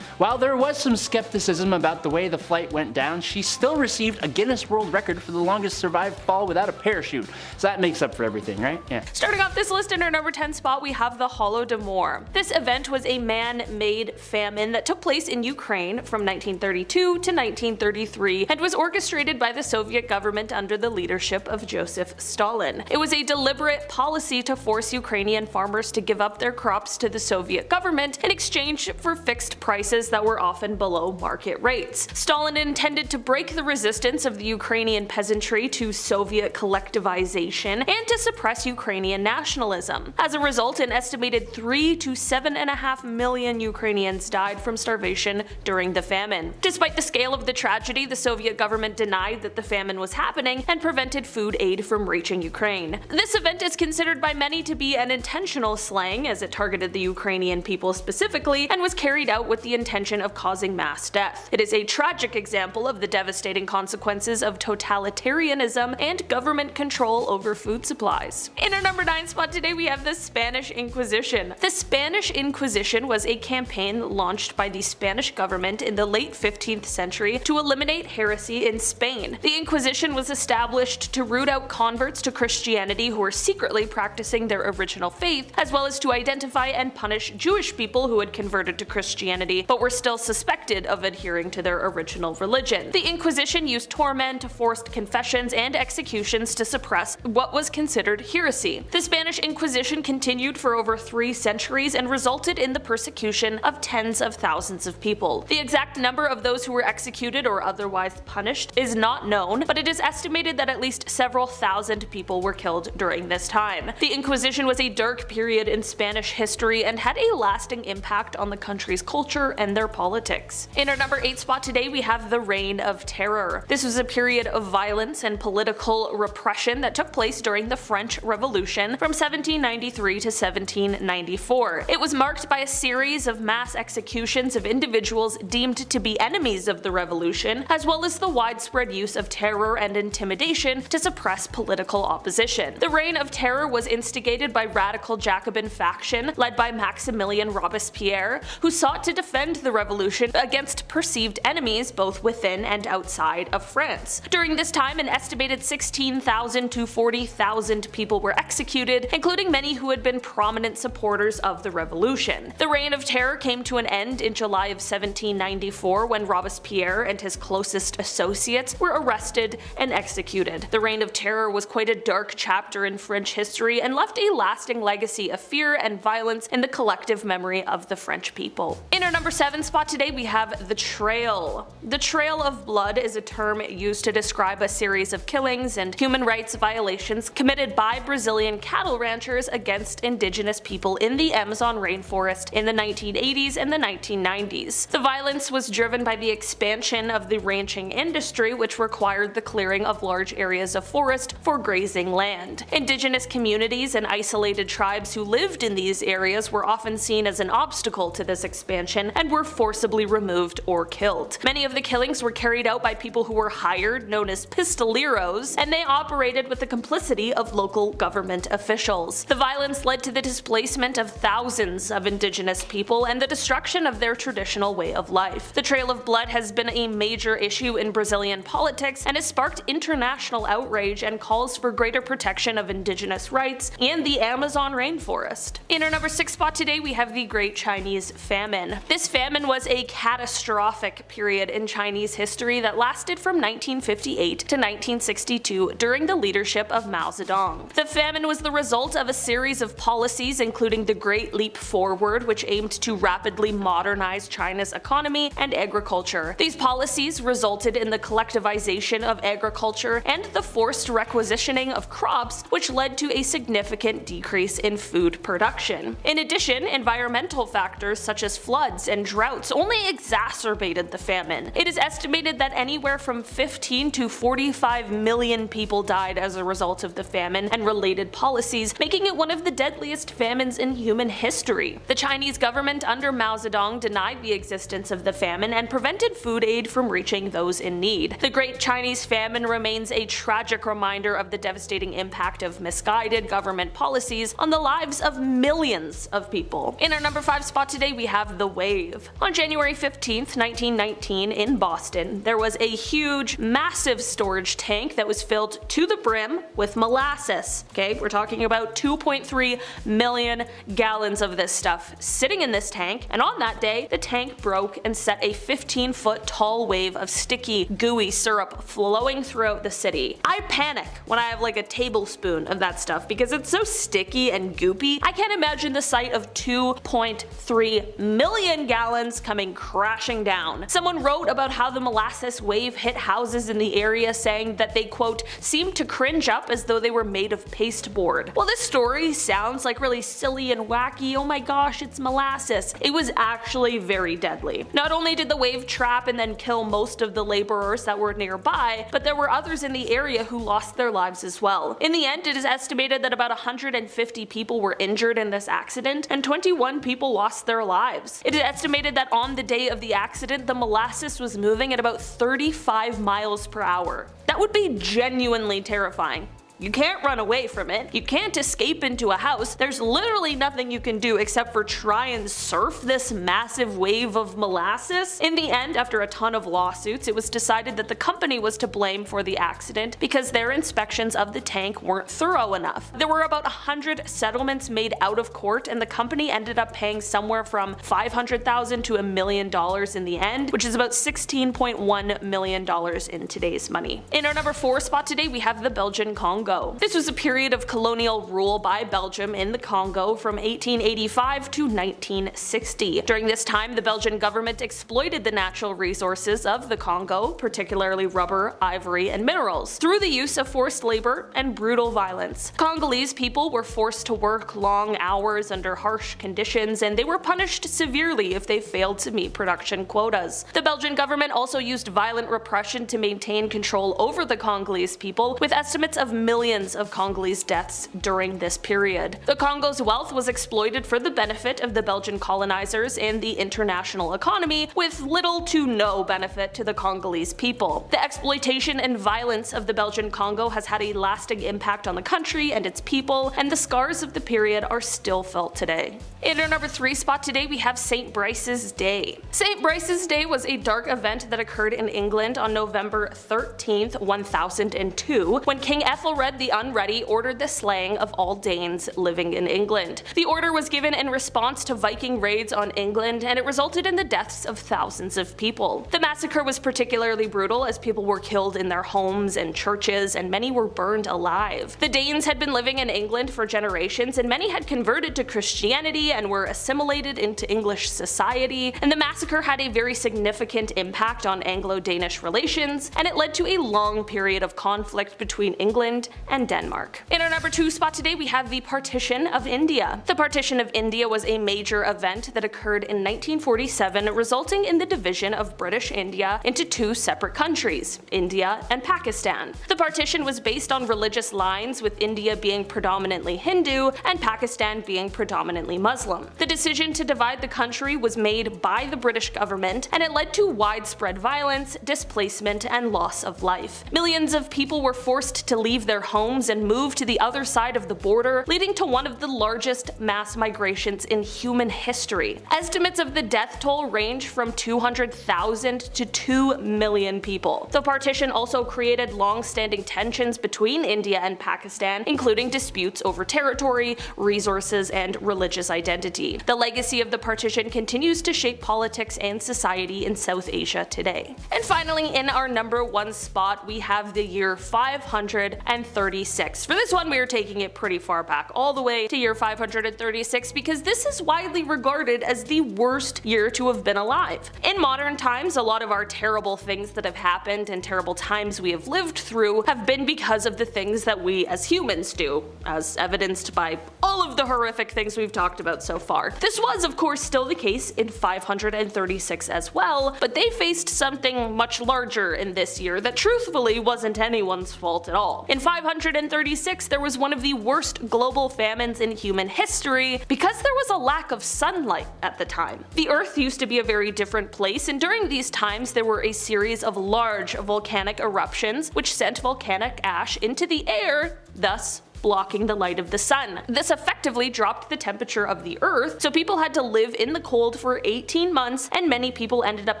While there was some skepticism about the way the flight went down, she still received a Guinness World Record for the longest survived fall without a parachute. So that makes up for everything, right? Yeah. Starting off this list in our number 10 spot, we have the Holodomor. This event was a man-made famine that took place in Ukraine from 1932 to 1933 and was orchestrated by the Soviet government under the leadership of Joseph Stalin. It was a deliberate policy to force Ukrainian farmers to give up their crops to the Soviet government in exchange for fixed prices that were often below market rates. Stalin intended to break the resistance of the Ukrainian peasantry to Soviet collectivization and to suppress Ukrainian nationalism. As a result, an estimated 3 to 7.5 million Ukrainians died from starvation during the famine. Despite the scale of the tragedy, the Soviet government denied that the famine was happening and prevented food aid from reaching Ukraine. This event is considered by many to be an intentional slaying, as it targeted the Ukrainian people specifically and was carried out with the intention of causing mass death. It is a tragic example of the devastating consequences of totalitarianism and government control over food supplies. In our number 9 spot today, we have the Spanish Inquisition. The Spanish Inquisition was a campaign launched by the Spanish government in the late 15th century to eliminate heresy in Spain. The Inquisition was established to root out converts to Christianity who were secretly practicing their original faith, as well as to identify and punish Jewish people who had converted to Christianity but were still suspected of adhering to their original religion. The Inquisition used torment, forced confessions, and executions to suppress what was considered heresy. The Spanish Inquisition continued for over 3 centuries and resulted in the persecution of tens of thousands of people. The exact number of those who were executed or otherwise punished is not known, but it is estimated that at least several thousand people were killed during this time. The Inquisition was a dark period in Spanish history and had a lasting impact on the country's culture and their politics. In our number 8 spot today, we have the Reign of Terror. This was a period of violence and political repression that took place during the French Revolution from 1793 to 1794. It was marked by a series of mass executions of individuals deemed to be enemies of the revolution, as well as the widespread use of terror and intimidation to suppress political opposition. The Reign of Terror was instigated by radical Jacobin faction led by Maximilien Robespierre, who sought to defend the revolution against perceived enemies both within and outside of France. During this time, an estimated 16,000 to 40,000 people were executed, including many who had been prominent supporters of the revolution. The Reign of Terror came to an end in July of 1794 when Robespierre and his closest associates were arrested and executed. The Reign of Terror was quite a dark chapter in French history and left a lasting legacy of fear and violence in the collective memory of the French people. In our number 7 spot today, we have the Trail. The Trail of Blood is a term used to describe a series of killings and human rights violations committed by Brazilian cattle ranchers against indigenous people in the Amazon rainforest in the 1980s and the 1990s. The violence was driven by the expansion of the ranching industry, which required the clearing of large areas of forest for grazing land. Indigenous communities and isolated tribes who lived in these areas were often seen as an obstacle to this expansion and were forcibly removed or killed. Many of the killings were carried out by people who were hired, known as pistoleros, and they operated with the complicity of local government officials. The violence led to the displacement of thousands of indigenous people and the destruction of their traditional way of life. The Trail of Blood has been a major issue in Brazilian politics and has sparked international outrage and calls for greater protection of indigenous rights and the Amazon rainforest. In our number 6 spot today, we have the Great Chinese Famine. This famine was a catastrophic period in Chinese history that lasted from 1958 to 1962 during the leadership of Mao Zedong. The famine was the result of a series of policies including the Great Leap Forward, which aimed to rapidly modernize China's economy and agriculture. These policies resulted in the collectivization of agriculture and the forced requisitioning of crops, which led to a significant decrease in food production. In addition, environmental factors such as floods and droughts only exacerbated the famine. It is estimated that anywhere from 15 to 45 million people died as a result of the famine and related policies, making it one of the deadliest famines in human history. The Chinese government under Mao Zedong denied the existence of the famine and prevented food aid from reaching those in need. The Great Chinese Famine remains a tragic reminder of the devastating impact of misguided government policies on the lives of millions of people. In our number 5 spot today, we have the wave. On January 15th, 1919, in Boston, there was a huge, massive storage tank that was filled to the brim with molasses. Okay, we're talking about 2.3 million gallons of this stuff sitting in this tank, and on that day, the tank broke and set a 15-foot tall wave of sticky, gooey syrup flowing throughout the city. I panic when I have like a tablespoon of that stuff because it's so sticky and goopy. I can't imagine the sight of 2.3 million gallons coming crashing down. Someone wrote about how the molasses wave hit houses in the area, saying that they, quote, seemed to cringe up as though they were made of pasteboard. Well, this story sounds like really silly and wacky, oh my gosh, it's molasses. It was actually very deadly. Not only did the wave trap and then kill most of the laborers that were nearby, but there were others in the area who lost their lives as well. In the end, it is estimated that about 150 people were injured in this accident and 21 people lost their lives. It is estimated that on the day of the accident, the molasses was moving at about 35 miles per hour. That would be genuinely terrifying. You can't run away from it. You can't escape into a house. There's literally nothing you can do except for try and surf this massive wave of molasses. In the end, after a ton of lawsuits, it was decided that the company was to blame for the accident because their inspections of the tank weren't thorough enough. There were about 100 settlements made out of court, and the company ended up paying somewhere from $500,000 to $1 million in the end, which is about $16.1 million in today's money. In our number 4 spot today, we have the Belgian Congo. This was a period of colonial rule by Belgium in the Congo from 1885 to 1960. During this time, the Belgian government exploited the natural resources of the Congo, particularly rubber, ivory, and minerals, through the use of forced labor and brutal violence. Congolese people were forced to work long hours under harsh conditions, and they were punished severely if they failed to meet production quotas. The Belgian government also used violent repression to maintain control over the Congolese people, with estimates of millions of Congolese deaths during this period. The Congo's wealth was exploited for the benefit of the Belgian colonizers and the international economy, with little to no benefit to the Congolese people. The exploitation and violence of the Belgian Congo has had a lasting impact on the country and its people, and the scars of the period are still felt today. In our number 3 spot today, we have St. Brice's Day. St. Brice's Day was a dark event that occurred in England on November 13th, 1002, when King Ethelred the Unready ordered the slaying of all Danes living in England. The order was given in response to Viking raids on England, and it resulted in the deaths of thousands of people. The massacre was particularly brutal as people were killed in their homes and churches, and many were burned alive. The Danes had been living in England for generations, and many had converted to Christianity and were assimilated into English society, and the massacre had a very significant impact on Anglo-Danish relations, and it led to a long period of conflict between England and Denmark. In our number 2 spot today, we have the Partition of India. The Partition of India was a major event that occurred in 1947, resulting in the division of British India into 2 separate countries, India and Pakistan. The partition was based on religious lines, with India being predominantly Hindu and Pakistan being predominantly Muslim. The decision to divide the country was made by the British government, and it led to widespread violence, displacement, and loss of life. Millions of people were forced to leave their homes and move to the other side of the border, leading to one of the largest mass migrations in human history. Estimates of the death toll range from 200,000 to 2 million people. The partition also created long-standing tensions between India and Pakistan, including disputes over territory, resources, and religious identity. The legacy of the partition continues to shape politics and society in South Asia today. And finally, in our number 1 spot, we have the year 536. For this one, we are taking it pretty far back, all the way to year 536, because this is widely regarded as the worst year to have been alive. In modern times, a lot of our terrible things that have happened and terrible times we have lived through have been because of the things that we as humans do, as evidenced by all all of the horrific things we've talked about so far. This was, of course, still the case in 536 as well, but they faced something much larger in this year that truthfully wasn't anyone's fault at all. In 536, there was one of the worst global famines in human history because there was a lack of sunlight at the time. The Earth used to be a very different place, and during these times there were a series of large volcanic eruptions which sent volcanic ash into the air, thus blocking the light of the sun. This effectively dropped the temperature of the Earth, so people had to live in the cold for 18 months, and many people ended up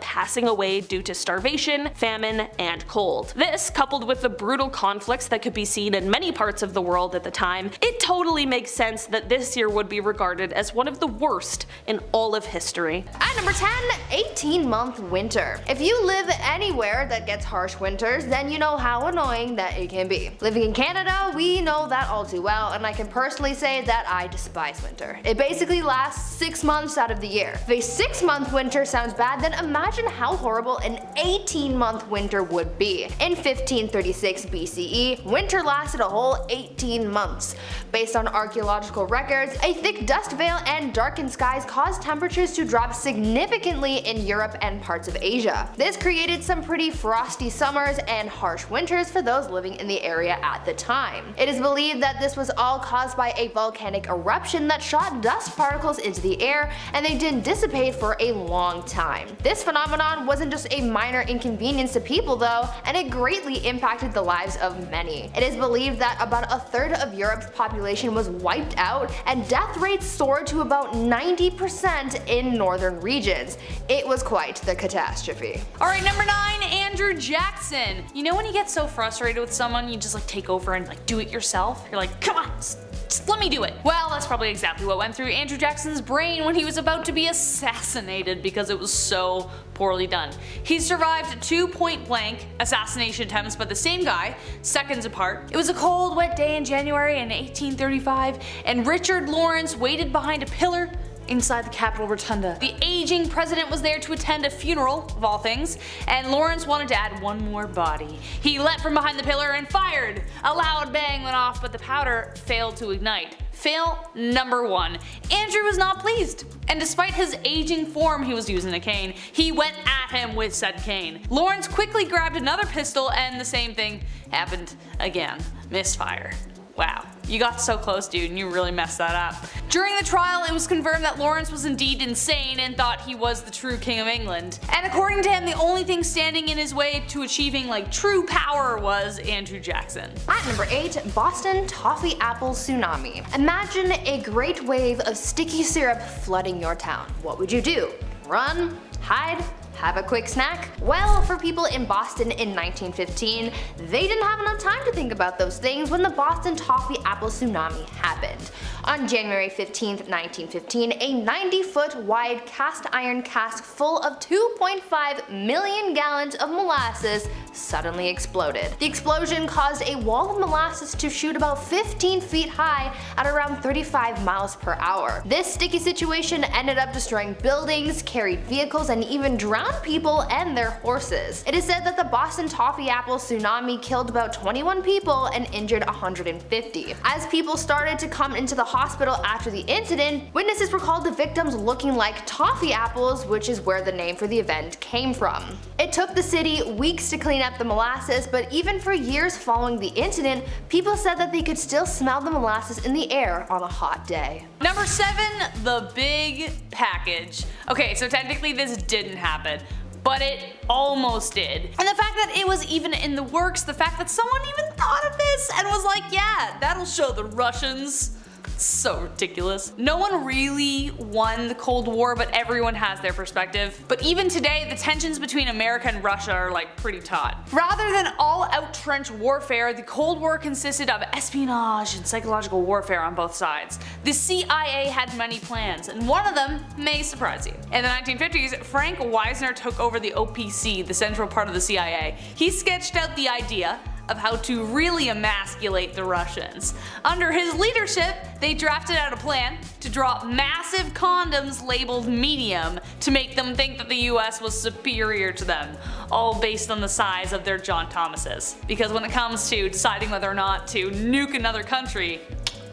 passing away due to starvation, famine, and cold. This, coupled with the brutal conflicts that could be seen in many parts of the world at the time, it totally makes sense that this year would be regarded as one of the worst in all of history. At number 10, 18-month winter. If you live anywhere that gets harsh winters, then you know how annoying that it can be. Living in Canada, we know that all too well, and I can personally say that I despise winter. It basically lasts 6 months out of the year. If a 6-month winter sounds bad, then imagine how horrible an 18-month winter would be. In 1536 BCE, winter lasted a whole 18 months. Based on archaeological records, a thick dust veil and darkened skies caused temperatures to drop significantly in Europe and parts of Asia. This created some pretty frosty summers and harsh winters for those living in the area at the time. It is believed that this was all caused by a volcanic eruption that shot dust particles into the air, and they didn't dissipate for a long time. This phenomenon wasn't just a minor inconvenience to people though, and it greatly impacted the lives of many. It is believed that about a third of Europe's population was wiped out, and death rates soared to about 90% in northern regions. It was quite the catastrophe. Alright, number 9, Andrew Jackson. You know when you get so frustrated with someone, you just take over and do it yourself? You're like, come on, just let me do it. Well, that's probably exactly what went through Andrew Jackson's brain when he was about to be assassinated because it was so poorly done. He survived 2 point-blank assassination attempts by the same guy, seconds apart. It was a cold, wet day in January in 1835, and Richard Lawrence waited behind a pillar inside the Capitol Rotunda. The aging president was there to attend a funeral, of all things, and Lawrence wanted to add one more body. He leapt from behind the pillar and fired. A loud bang went off, but the powder failed to ignite. Fail number 1. Andrew was not pleased, and despite his aging form, he was using a cane. He went at him with said cane. Lawrence quickly grabbed another pistol, and the same thing happened again. Misfire. Wow, you got so close, dude, and you really messed that up. During the trial, it was confirmed that Lawrence was indeed insane and thought he was the true king of England. And according to him, the only thing standing in his way to achieving true power was Andrew Jackson. At number 8, Boston Toffee Apple Tsunami. Imagine a great wave of sticky syrup flooding your town. What would you do? Run? Hide? Have a quick snack? Well, for people in Boston in 1915, they didn't have enough time to think about those things when the Boston Toffee Apple Tsunami happened. On January 15, 1915, a 90-foot wide cast iron cask full of 2.5 million gallons of molasses suddenly exploded. The explosion caused a wall of molasses to shoot about 15 feet high at around 35 miles per hour. This sticky situation ended up destroying buildings, carried vehicles, and even drowned people and their horses. It is said that the Boston Toffee Apple Tsunami killed about 21 people and injured 150. As people started to come into the hospital after the incident, witnesses recalled the victims looking like toffee apples, which is where the name for the event came from. It took the city weeks to clean up the molasses, but even for years following the incident, people said that they could still smell the molasses in the air on a hot day. Number 7, the big package. Okay, so technically this didn't happen, but it almost did. And the fact that it was even in the works, the fact that someone even thought of this and was like, yeah, that'll show the Russians. So ridiculous. No one really won the Cold War, but everyone has their perspective. But even today, the tensions between America and Russia are pretty taut. Rather than all-out trench warfare, the Cold War consisted of espionage and psychological warfare on both sides. The CIA had many plans, and one of them may surprise you. In the 1950s, Frank Wisner took over the OPC, the central part of the CIA. He sketched out the idea of how to really emasculate the Russians. Under his leadership, they drafted out a plan to drop massive condoms labeled medium to make them think that the US was superior to them, all based on the size of their John Thomases. Because when it comes to deciding whether or not to nuke another country,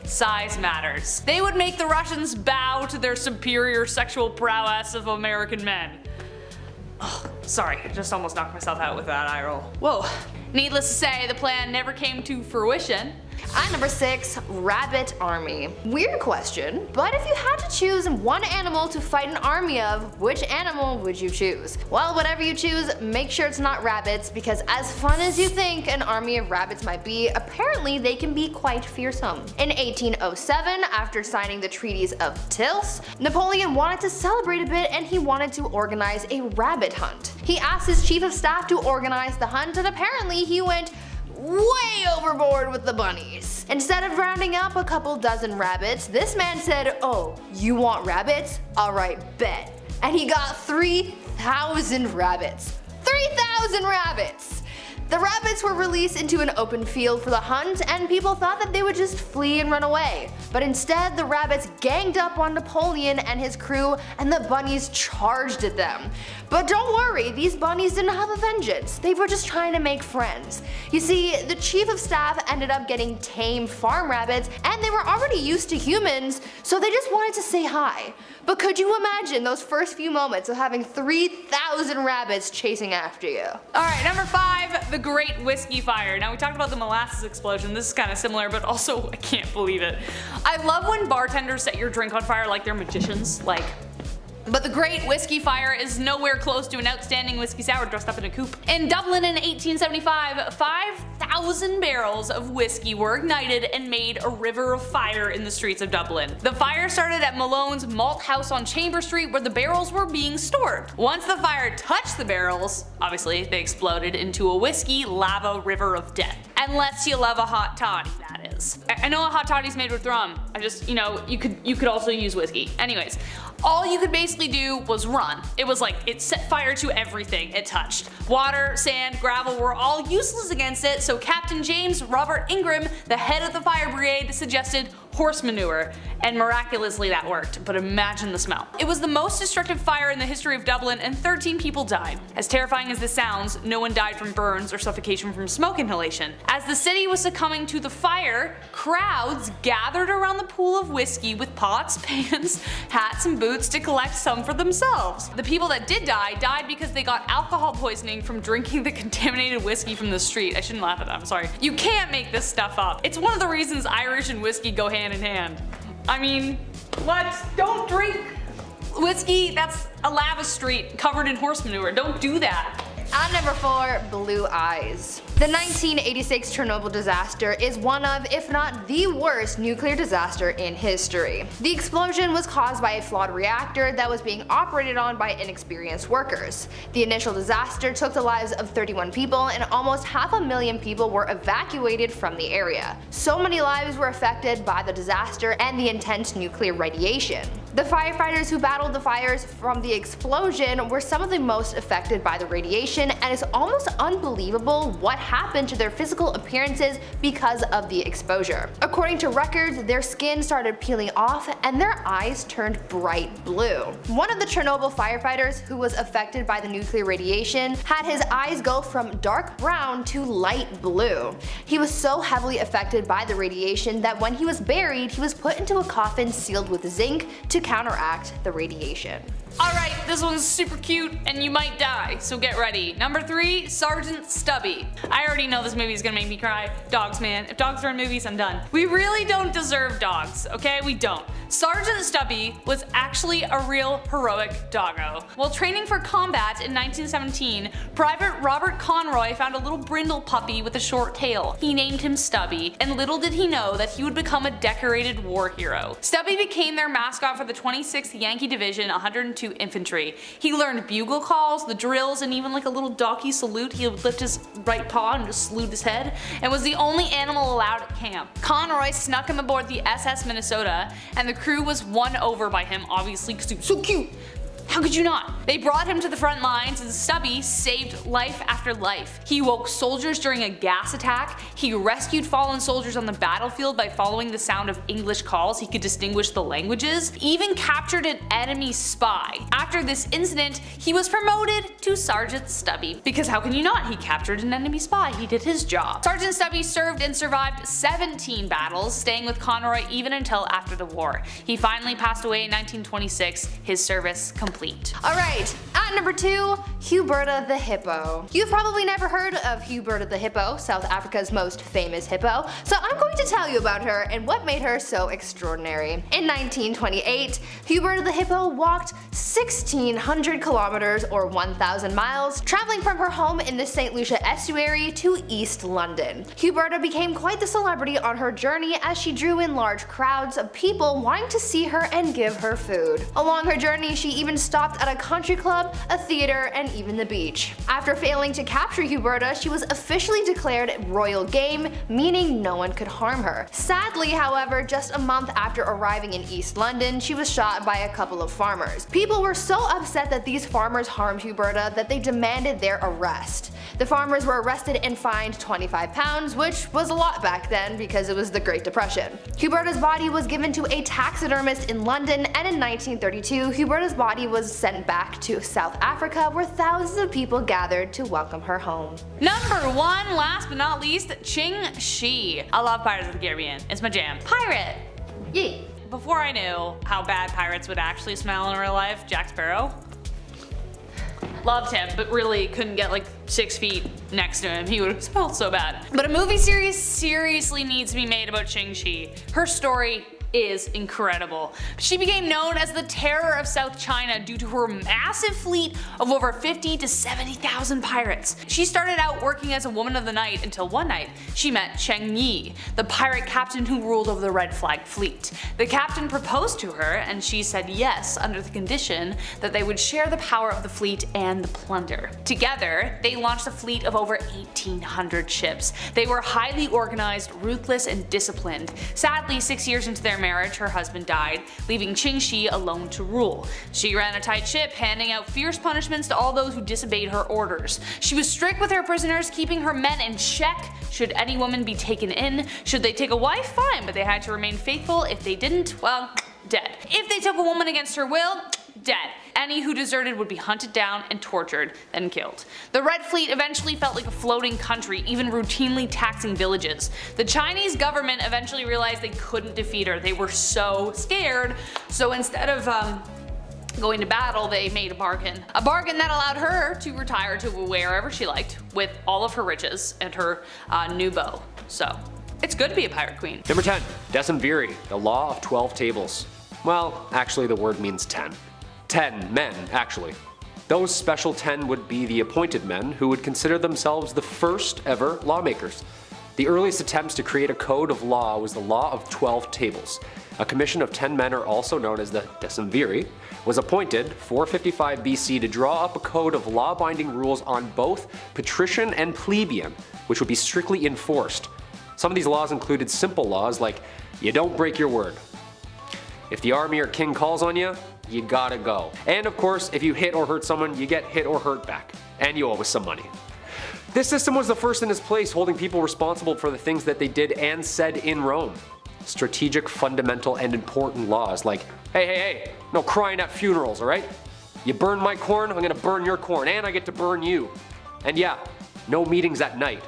Size matters. They would make the Russians bow to their superior sexual prowess of American men. Oh, sorry, I just almost knocked myself out with that eye roll. Whoa. Needless to say, the plan never came to fruition. At number 6, rabbit army. Weird question, but if you had to choose one animal to fight an army of, which animal would you choose? Well, whatever you choose, make sure it's not rabbits, because as fun as you think an army of rabbits might be, apparently they can be quite fearsome. In 1807, after signing the treaties of Tilsit, Napoleon wanted to celebrate a bit and he wanted to organize a rabbit hunt. He asked his chief of staff to organize the hunt, and apparently he went way overboard with the bunnies. Instead of rounding up a couple dozen rabbits, this man said, "Oh, you want rabbits? Alright, bet." And he got 3,000 rabbits. 3,000 rabbits! The rabbits were released into an open field for the hunt, and people thought that they would just flee and run away. But instead, the rabbits ganged up on Napoleon and his crew, and the bunnies charged at them. But don't worry, these bunnies didn't have a vengeance. They were just trying to make friends. You see, the chief of staff ended up getting tame farm rabbits, and they were already used to humans, so they just wanted to say hi. But could you imagine those first few moments of having 3,000 rabbits chasing after you? Alright, number 5, the Great Whiskey Fire. Now we talked about the molasses explosion, this is kind of similar, but also I can't believe it. I love when bartenders set your drink on fire like they're magicians, but the Great Whiskey Fire is nowhere close to an outstanding whiskey sour dressed up in a coupe. In Dublin in 1875, 5,000 barrels of whiskey were ignited and made a river of fire in the streets of Dublin. The fire started at Malone's Malt House on Chamber Street, where the barrels were being stored. Once the fire touched the barrels, obviously they exploded into a whiskey lava river of death. Unless you love a hot toddy, that is. I know a hot toddy's made with rum. I just, you could also use whiskey. Anyways, all you could basically do was run. It was like, it set fire to everything it touched. Water, sand, gravel were all useless against it, so Captain James Robert Ingram, the head of the fire brigade, suggested horse manure, and miraculously that worked, but imagine the smell. It was the most destructive fire in the history of Dublin, and 13 people died. As terrifying as this sounds, no one died from burns or suffocation from smoke inhalation. As the city was succumbing to the fire, crowds gathered around the pool of whiskey with pots, pans, hats, and boots to collect some for themselves. The people that did die died because they got alcohol poisoning from drinking the contaminated whiskey from the street. I shouldn't laugh at that, I'm sorry. You can't make this stuff up. It's one of the reasons Irish and whiskey go hand in hand. I mean, what? Don't drink whiskey that's a lava street covered in horse manure. Don't do that. At number 4, blue eyes. The 1986 Chernobyl disaster is one of, if not the worst, nuclear disaster in history. The explosion was caused by a flawed reactor that was being operated on by inexperienced workers. The initial disaster took the lives of 31 people, and almost 500,000 people were evacuated from the area. So many lives were affected by the disaster and the intense nuclear radiation. The firefighters who battled the fires from the explosion were some of the most affected by the radiation, and it's almost unbelievable what happened to their physical appearances because of the exposure. According to records, their skin started peeling off and their eyes turned bright blue. One of the Chernobyl firefighters who was affected by the nuclear radiation had his eyes go from dark brown to light blue. He was so heavily affected by the radiation that when he was buried, he was put into a coffin sealed with zinc to counteract the radiation. Alright, this one's super cute and you might die, so get ready. Number 3, Sergeant Stubby. I already know this movie is gonna make me cry. Dogs, man. If dogs are in movies, I'm done. We really don't deserve dogs, okay? We don't. Sergeant Stubby was actually a real heroic doggo. While training for combat in 1917, Private Robert Conroy found a little brindle puppy with a short tail. He named him Stubby, and little did he know that he would become a decorated war hero. Stubby became their mascot for the 26th Yankee Division 102 Infantry. He learned bugle calls, the drills, and even like a little doggy salute. He would lift his right paw and just salute his head, and was the only animal allowed at camp. Conroy snuck him aboard the SS Minnesota, and the crew was won over by him, obviously because he was so cute. How could you not? They brought him to the front lines and Stubby saved life after life. He woke soldiers during a gas attack, he rescued fallen soldiers on the battlefield by following the sound of English calls he could distinguish the languages, even captured an enemy spy. After this incident, he was promoted to Sergeant Stubby. Because how can you not? He captured an enemy spy, he did his job. Sergeant Stubby served and survived 17 battles, staying with Conroy even until after the war. He finally passed away in 1926, his service complete. Alright, at number 2, Huberta the Hippo. You've probably never heard of Huberta the Hippo, South Africa's most famous hippo, so I'm going to tell you about her and what made her so extraordinary. In 1928, Huberta the Hippo walked 1,600 kilometers or 1,000 miles, traveling from her home in the St. Lucia estuary to East London. Huberta became quite the celebrity on her journey as she drew in large crowds of people wanting to see her and give her food. Along her journey, she even stopped at a country club, a theater, and even the beach. After failing to capture Huberta, she was officially declared royal game, meaning no one could harm her. Sadly, however, just a month after arriving in East London, she was shot by a couple of farmers. People were so upset that these farmers harmed Huberta that they demanded their arrest. The farmers were arrested and fined £25, which was a lot back then because it was the Great Depression. Huberta's body was given to a taxidermist in London, and in 1932, Huberta's body was sent back to South Africa, where thousands of people gathered to welcome her home. Number 1, last but not least, Ching Shi. I love Pirates of the Caribbean. It's my jam. Pirate! Yee. Before I knew how bad pirates would actually smell in real life, Jack Sparrow. Loved him, but really couldn't get like 6 feet next to him. He would have smelled so bad. But a movie series seriously needs to be made about Ching Shi. Her story is incredible. She became known as the Terror of South China due to her massive fleet of over 50 to 70,000 pirates. She started out working as a woman of the night until one night she met Cheng Yi, the pirate captain who ruled over the Red Flag Fleet. The captain proposed to her and she said yes under the condition that they would share the power of the fleet and the plunder. Together, they launched a fleet of over 1,800 ships. They were highly organized, ruthless, and disciplined. Sadly, 6 years into their marriage, her husband died, leaving Ching Shi alone to rule. She ran a tight ship, handing out fierce punishments to all those who disobeyed her orders. She was strict with her prisoners, keeping her men in check. Should any woman be taken in, should they take a wife, fine, but they had to remain faithful. If they didn't, well, dead. If they took a woman against her will, dead. Any who deserted would be hunted down and tortured, then killed. The Red Fleet eventually felt like a floating country, even routinely taxing villages. The Chinese government eventually realized they couldn't defeat her. They were so scared, so instead of going to battle, they made a bargain. A bargain that allowed her to retire to wherever she liked with all of her riches and her new bow. So, it's good to be a pirate queen. Number 10, Decemviri, the law of 12 tables. Well, actually the word means 10. 10 men, actually. Those special 10 would be the appointed men who would consider themselves the first ever lawmakers. The earliest attempts to create a code of law was the law of 12 tables. A commission of 10 men, are also known as the Decemviri, was appointed 455 BC to draw up a code of law-binding rules on both patrician and plebeian, which would be strictly enforced. Some of these laws included simple laws like, you don't break your word. If the army or king calls on you, you gotta go. And of course, if you hit or hurt someone, you get hit or hurt back. And you owe us some money. This system was the first in its place, holding people responsible for the things that they did and said in Rome. Strategic, fundamental, and important laws like, hey, no crying at funerals, alright? You burn my corn, I'm gonna burn your corn, and I get to burn you. And yeah, no meetings at night.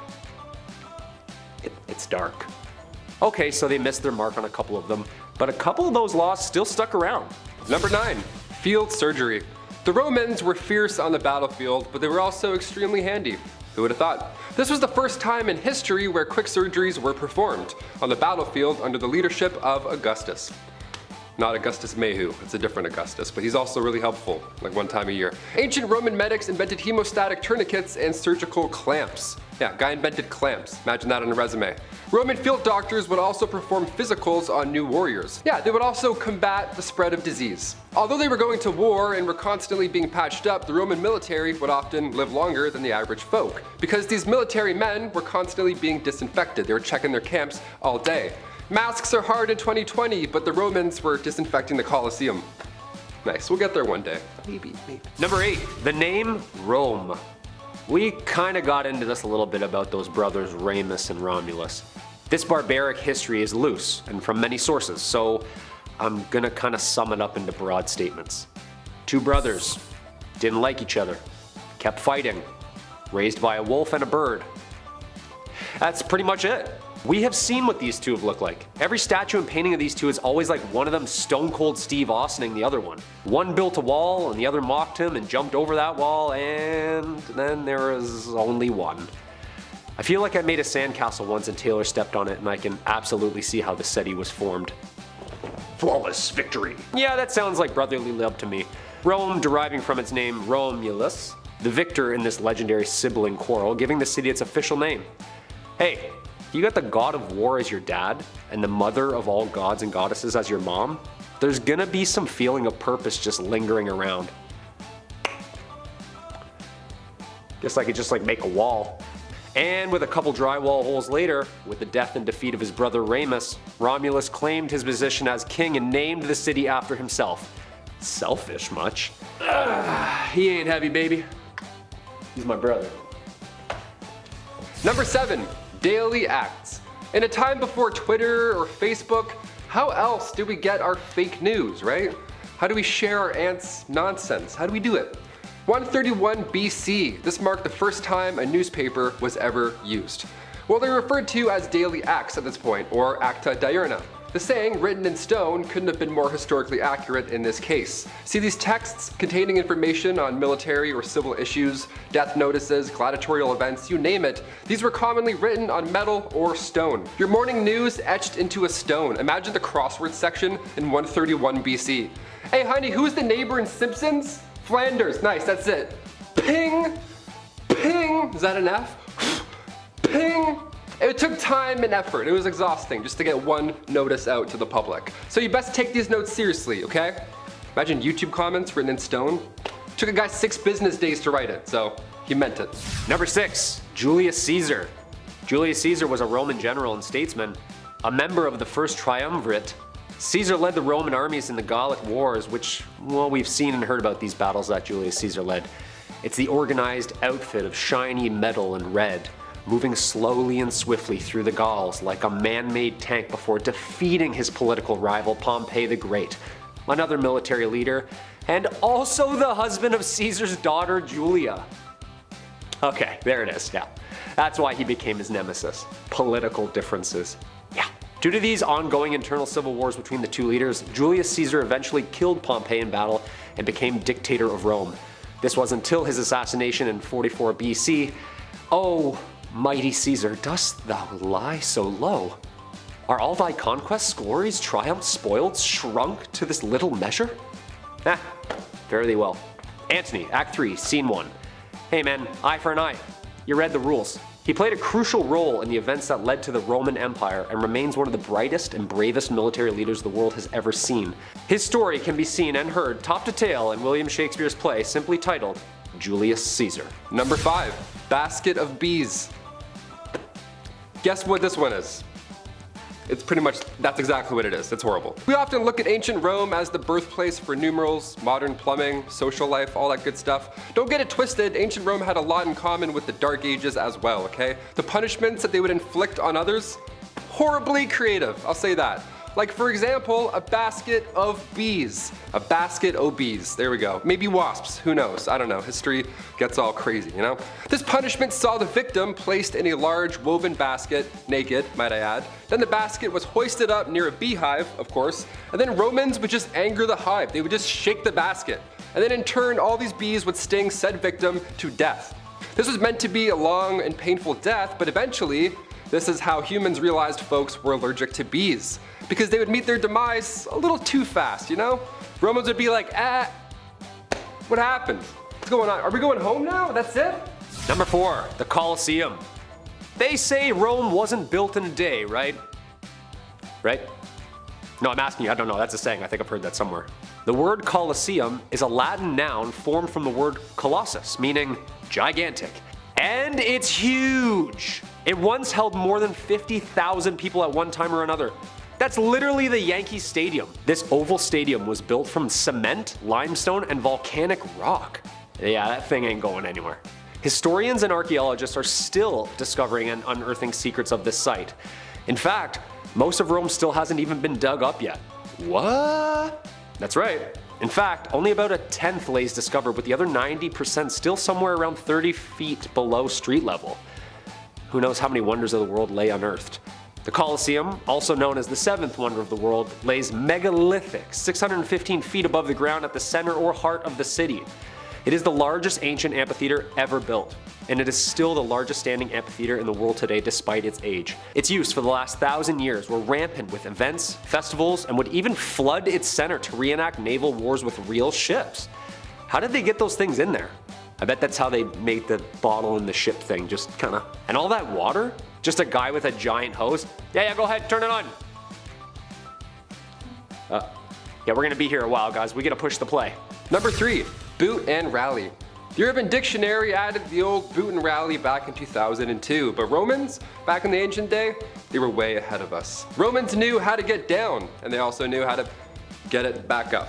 It's dark. Okay, so they missed their mark on a couple of them, but a couple of those laws still stuck around. Number 9, field surgery. The Romans were fierce on the battlefield, but they were also extremely handy. Who would have thought? This was the first time in history where quick surgeries were performed on the battlefield under the leadership of Augustus. Not Augustus Mayhew, it's a different Augustus, but he's also really helpful, like one time a year. Ancient Roman medics invented hemostatic tourniquets and surgical clamps. Yeah, guy invented clamps. Imagine that on a resume. Roman field doctors would also perform physicals on new warriors. Yeah, they would also combat the spread of disease. Although they were going to war and were constantly being patched up, the Roman military would often live longer than the average folk, because these military men were constantly being disinfected. They were checking their camps all day. Masks are hard in 2020, but the Romans were disinfecting the Colosseum. Nice, we'll get there one day. Maybe. Number 8, the name Rome. We kinda got into this a little bit about those brothers Remus and Romulus. This barbaric history is loose and from many sources, so I'm gonna kinda sum it up into broad statements. 2 brothers, didn't like each other, kept fighting, raised by a wolf and a bird. That's pretty much it. We have seen what these 2 have looked like. Every statue and painting of these 2 is always like one of them stone cold Steve Austining the other one. One built a wall and the other mocked him and jumped over that wall, and then there is only one. I feel like I made a sandcastle once and Taylor stepped on it, and I can absolutely see how the city was formed. Flawless victory. Yeah, that sounds like brotherly love to me. Rome deriving from its name Romulus, the victor in this legendary sibling quarrel, giving the city its official name. Hey, you got the god of war as your dad, and the mother of all gods and goddesses as your mom, there's gonna be some feeling of purpose just lingering around. Guess I could just make a wall. And with a couple drywall holes later, with the death and defeat of his brother Remus, Romulus claimed his position as king and named the city after himself. Selfish much? He ain't heavy, baby. He's my brother. Number 7, daily acts. In a time before Twitter or Facebook, how else do we get our fake news, right? How do we share our aunt's nonsense? How do we do it? 131 BC, this marked the first time a newspaper was ever used. Well, they're referred to as daily acts at this point, or acta diurna. The saying, written in stone, couldn't have been more historically accurate in this case. See, these texts containing information on military or civil issues, death notices, gladiatorial events, you name it, these were commonly written on metal or stone. Your morning news etched into a stone. Imagine the crossword section in 131 BC. Hey honey, who's the neighbor in Simpsons? Flanders, nice, that's it. Ping, ping, is that an F? Ping. It took time and effort, it was exhausting just to get one notice out to the public. So you best take these notes seriously, okay? Imagine YouTube comments written in stone. Took a guy 6 business days to write it, so he meant it. Number 6, Julius Caesar. Julius Caesar was a Roman general and statesman, a member of the first triumvirate. Caesar led the Roman armies in the Gallic Wars, which, well, we've seen and heard about these battles that Julius Caesar led. It's the organized outfit of shiny metal and red, moving slowly and swiftly through the Gauls like a man-made tank before defeating his political rival Pompey the Great, another military leader, and also the husband of Caesar's daughter Julia. Okay, there it is, yeah. That's why he became his nemesis. Political differences. Yeah. Due to these ongoing internal civil wars between the 2 leaders, Julius Caesar eventually killed Pompey in battle and became dictator of Rome. This was until his assassination in 44 BC. Oh, mighty Caesar, dost thou lie so low? Are all thy conquests, glories, triumphs, spoiled, shrunk to this little measure? Fare thee well. Antony, Act 3, Scene 1. Hey man, eye for an eye. You read the rules. He played a crucial role in the events that led to the Roman Empire and remains one of the brightest and bravest military leaders the world has ever seen. His story can be seen and heard top to tail in William Shakespeare's play simply titled Julius Caesar. Number 5, basket of bees. Guess what this one is? It's pretty much, that's exactly what it is. It's horrible. We often look at ancient Rome as the birthplace for numerals, modern plumbing, social life, all that good stuff. Don't get it twisted, ancient Rome had a lot in common with the Dark Ages as well, okay? The punishments that they would inflict on others, horribly creative, I'll say that. Like for example, a basket of bees. A basket of bees, there we go. Maybe wasps, who knows, I don't know. History gets all crazy, you know? This punishment saw the victim placed in a large woven basket, naked, might I add. Then the basket was hoisted up near a beehive, of course, and then Romans would just anger the hive. They would just shake the basket. And then in turn, all these bees would sting said victim to death. This was meant to be a long and painful death, but eventually, this is how humans realized folks were allergic to bees, because they would meet their demise a little too fast, you know? Romans would be like, what happened? What's going on? Are we going home now? That's it? Number 4, the Colosseum. They say Rome wasn't built in a day, right? Right? No, I'm asking you, I don't know, that's a saying, I think I've heard that somewhere. The word Colosseum is a Latin noun formed from the word colossus, meaning gigantic. And it's huge! It once held more than 50,000 people at one time or another. That's literally the Yankee Stadium. This oval stadium was built from cement, limestone, and volcanic rock. Yeah, that thing ain't going anywhere. Historians and archaeologists are still discovering and unearthing secrets of this site. In fact, most of Rome still hasn't even been dug up yet. What? That's right. In fact, only about a tenth lays discovered, with the other 90% still somewhere around 30 feet below street level. Who knows how many wonders of the world lay unearthed? The Colosseum, also known as the seventh wonder of the world, lays megalithic, 615 feet above the ground at the center or heart of the city. It is the largest ancient amphitheater ever built, and it is still the largest standing amphitheater in the world today despite its age. Its use for the last 1,000 years were rampant with events, festivals, and would even flood its center to reenact naval wars with real ships. How did they get those things in there? I bet that's how they made the bottle in the ship thing, just kinda. And all that water? Just a guy with a giant hose? Yeah, go ahead, turn it on. Yeah, we're gonna be here a while, guys. We gotta push the play. Number 3, boot and rally. The Urban Dictionary added the old boot and rally back in 2002, but Romans, back in the ancient day, they were way ahead of us. Romans knew how to get down, and they also knew how to get it back up.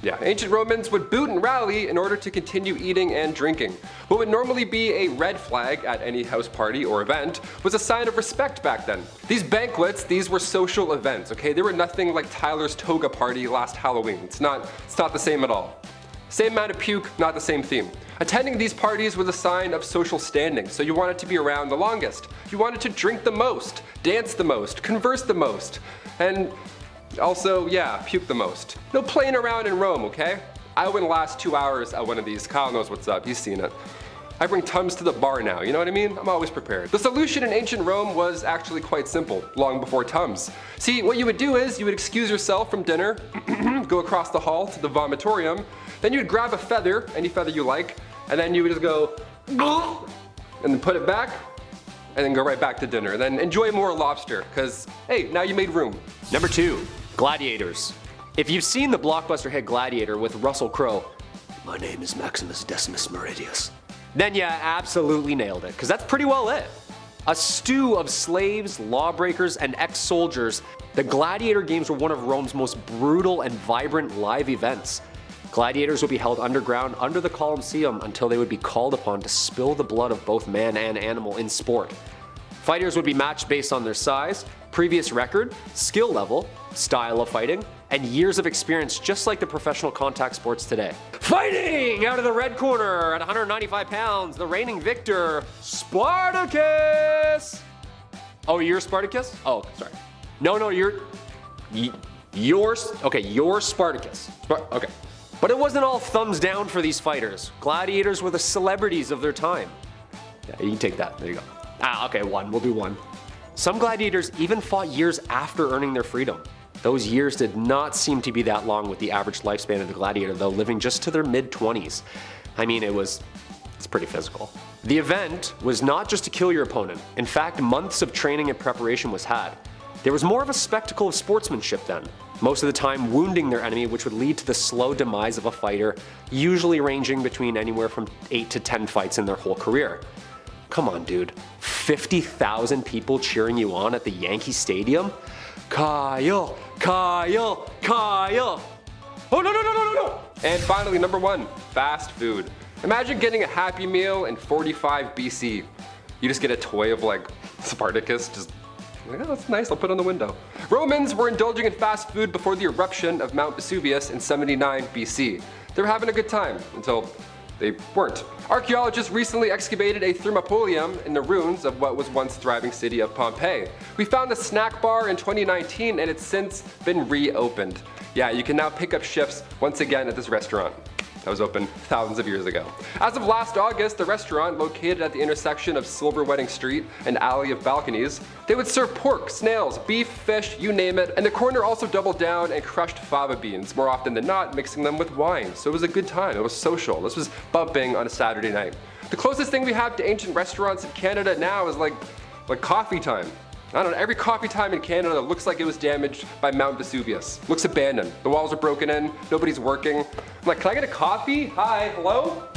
Yeah, ancient Romans would boot and rally in order to continue eating and drinking. What would normally be a red flag at any house party or event was a sign of respect back then. These banquets, these were social events, okay? They were nothing like Tyler's toga party last Halloween. It's not the same at all. Same amount of puke, not the same theme. Attending these parties was a sign of social standing, so you wanted to be around the longest. You wanted to drink the most, dance the most, converse the most, and also, yeah, puke the most. No playing around in Rome, okay? I wouldn't last 2 hours at one of these. Kyle knows what's up, he's seen it. I bring Tums to the bar now, you know what I mean? I'm always prepared. The solution in ancient Rome was actually quite simple, long before Tums. See, what you would do is, you would excuse yourself from dinner, go across the hall to the vomitorium, then you would grab a feather, any feather you like, and then you would just go, and then put it back, and then go right back to dinner. And then enjoy more lobster, cause hey, now you made room. Number 2, gladiators. If you've seen the blockbuster hit Gladiator with Russell Crowe, my name is Maximus Decimus Meridius, then you absolutely nailed it, cause that's pretty well it. A stew of slaves, lawbreakers, and ex-soldiers, the Gladiator games were one of Rome's most brutal and vibrant live events. Gladiators would be held underground under the Colosseum until they would be called upon to spill the blood of both man and animal in sport. Fighters would be matched based on their size, previous record, skill level, style of fighting, and years of experience, just like the professional contact sports today. Fighting out of the red corner at 195 pounds, the reigning victor, Spartacus! Oh, you're Spartacus? Oh, sorry. No, you're Spartacus. Okay. But it wasn't all thumbs down for these fighters. Gladiators were the celebrities of their time. Yeah, you can take that. There you go. Okay, one. We'll do one. Some gladiators even fought years after earning their freedom. Those years did not seem to be that long, with the average lifespan of the gladiator, though, living just to their mid-20s. I mean, it's pretty physical. The event was not just to kill your opponent. In fact, months of training and preparation was had. There was more of a spectacle of sportsmanship then, most of the time wounding their enemy, which would lead to the slow demise of a fighter, usually ranging between anywhere from 8 to 10 fights in their whole career. Come on, dude. 50,000 people cheering you on at the Yankee Stadium? Kyle! Kyle! Kyle! Oh, no! And finally, number 1, fast food. Imagine getting a Happy Meal in 45 BC. You just get a toy of like Spartacus, just, yeah, that's nice, I'll put it on the window. Romans were indulging in fast food before the eruption of Mount Vesuvius in 79 BC. They were having a good time until they weren't. Archaeologists recently excavated a thermopolium in the ruins of what was once thriving city of Pompeii. We found a snack bar in 2019 and it's since been reopened. Yeah, you can now pick up shifts once again at this restaurant that was open thousands of years ago. As of last August, the restaurant, located at the intersection of Silver Wedding Street and Alley of Balconies, they would serve pork, snails, beef, fish, you name it, and the corner also doubled down and crushed fava beans, more often than not mixing them with wine. So it was a good time, it was social. This was bumping on a Saturday night. The closest thing we have to ancient restaurants in Canada now is like coffee time. I don't know, every coffee time in Canada looks like it was damaged by Mount Vesuvius. Looks abandoned. The walls are broken in, nobody's working. I'm like, can I get a coffee? Hi, hello?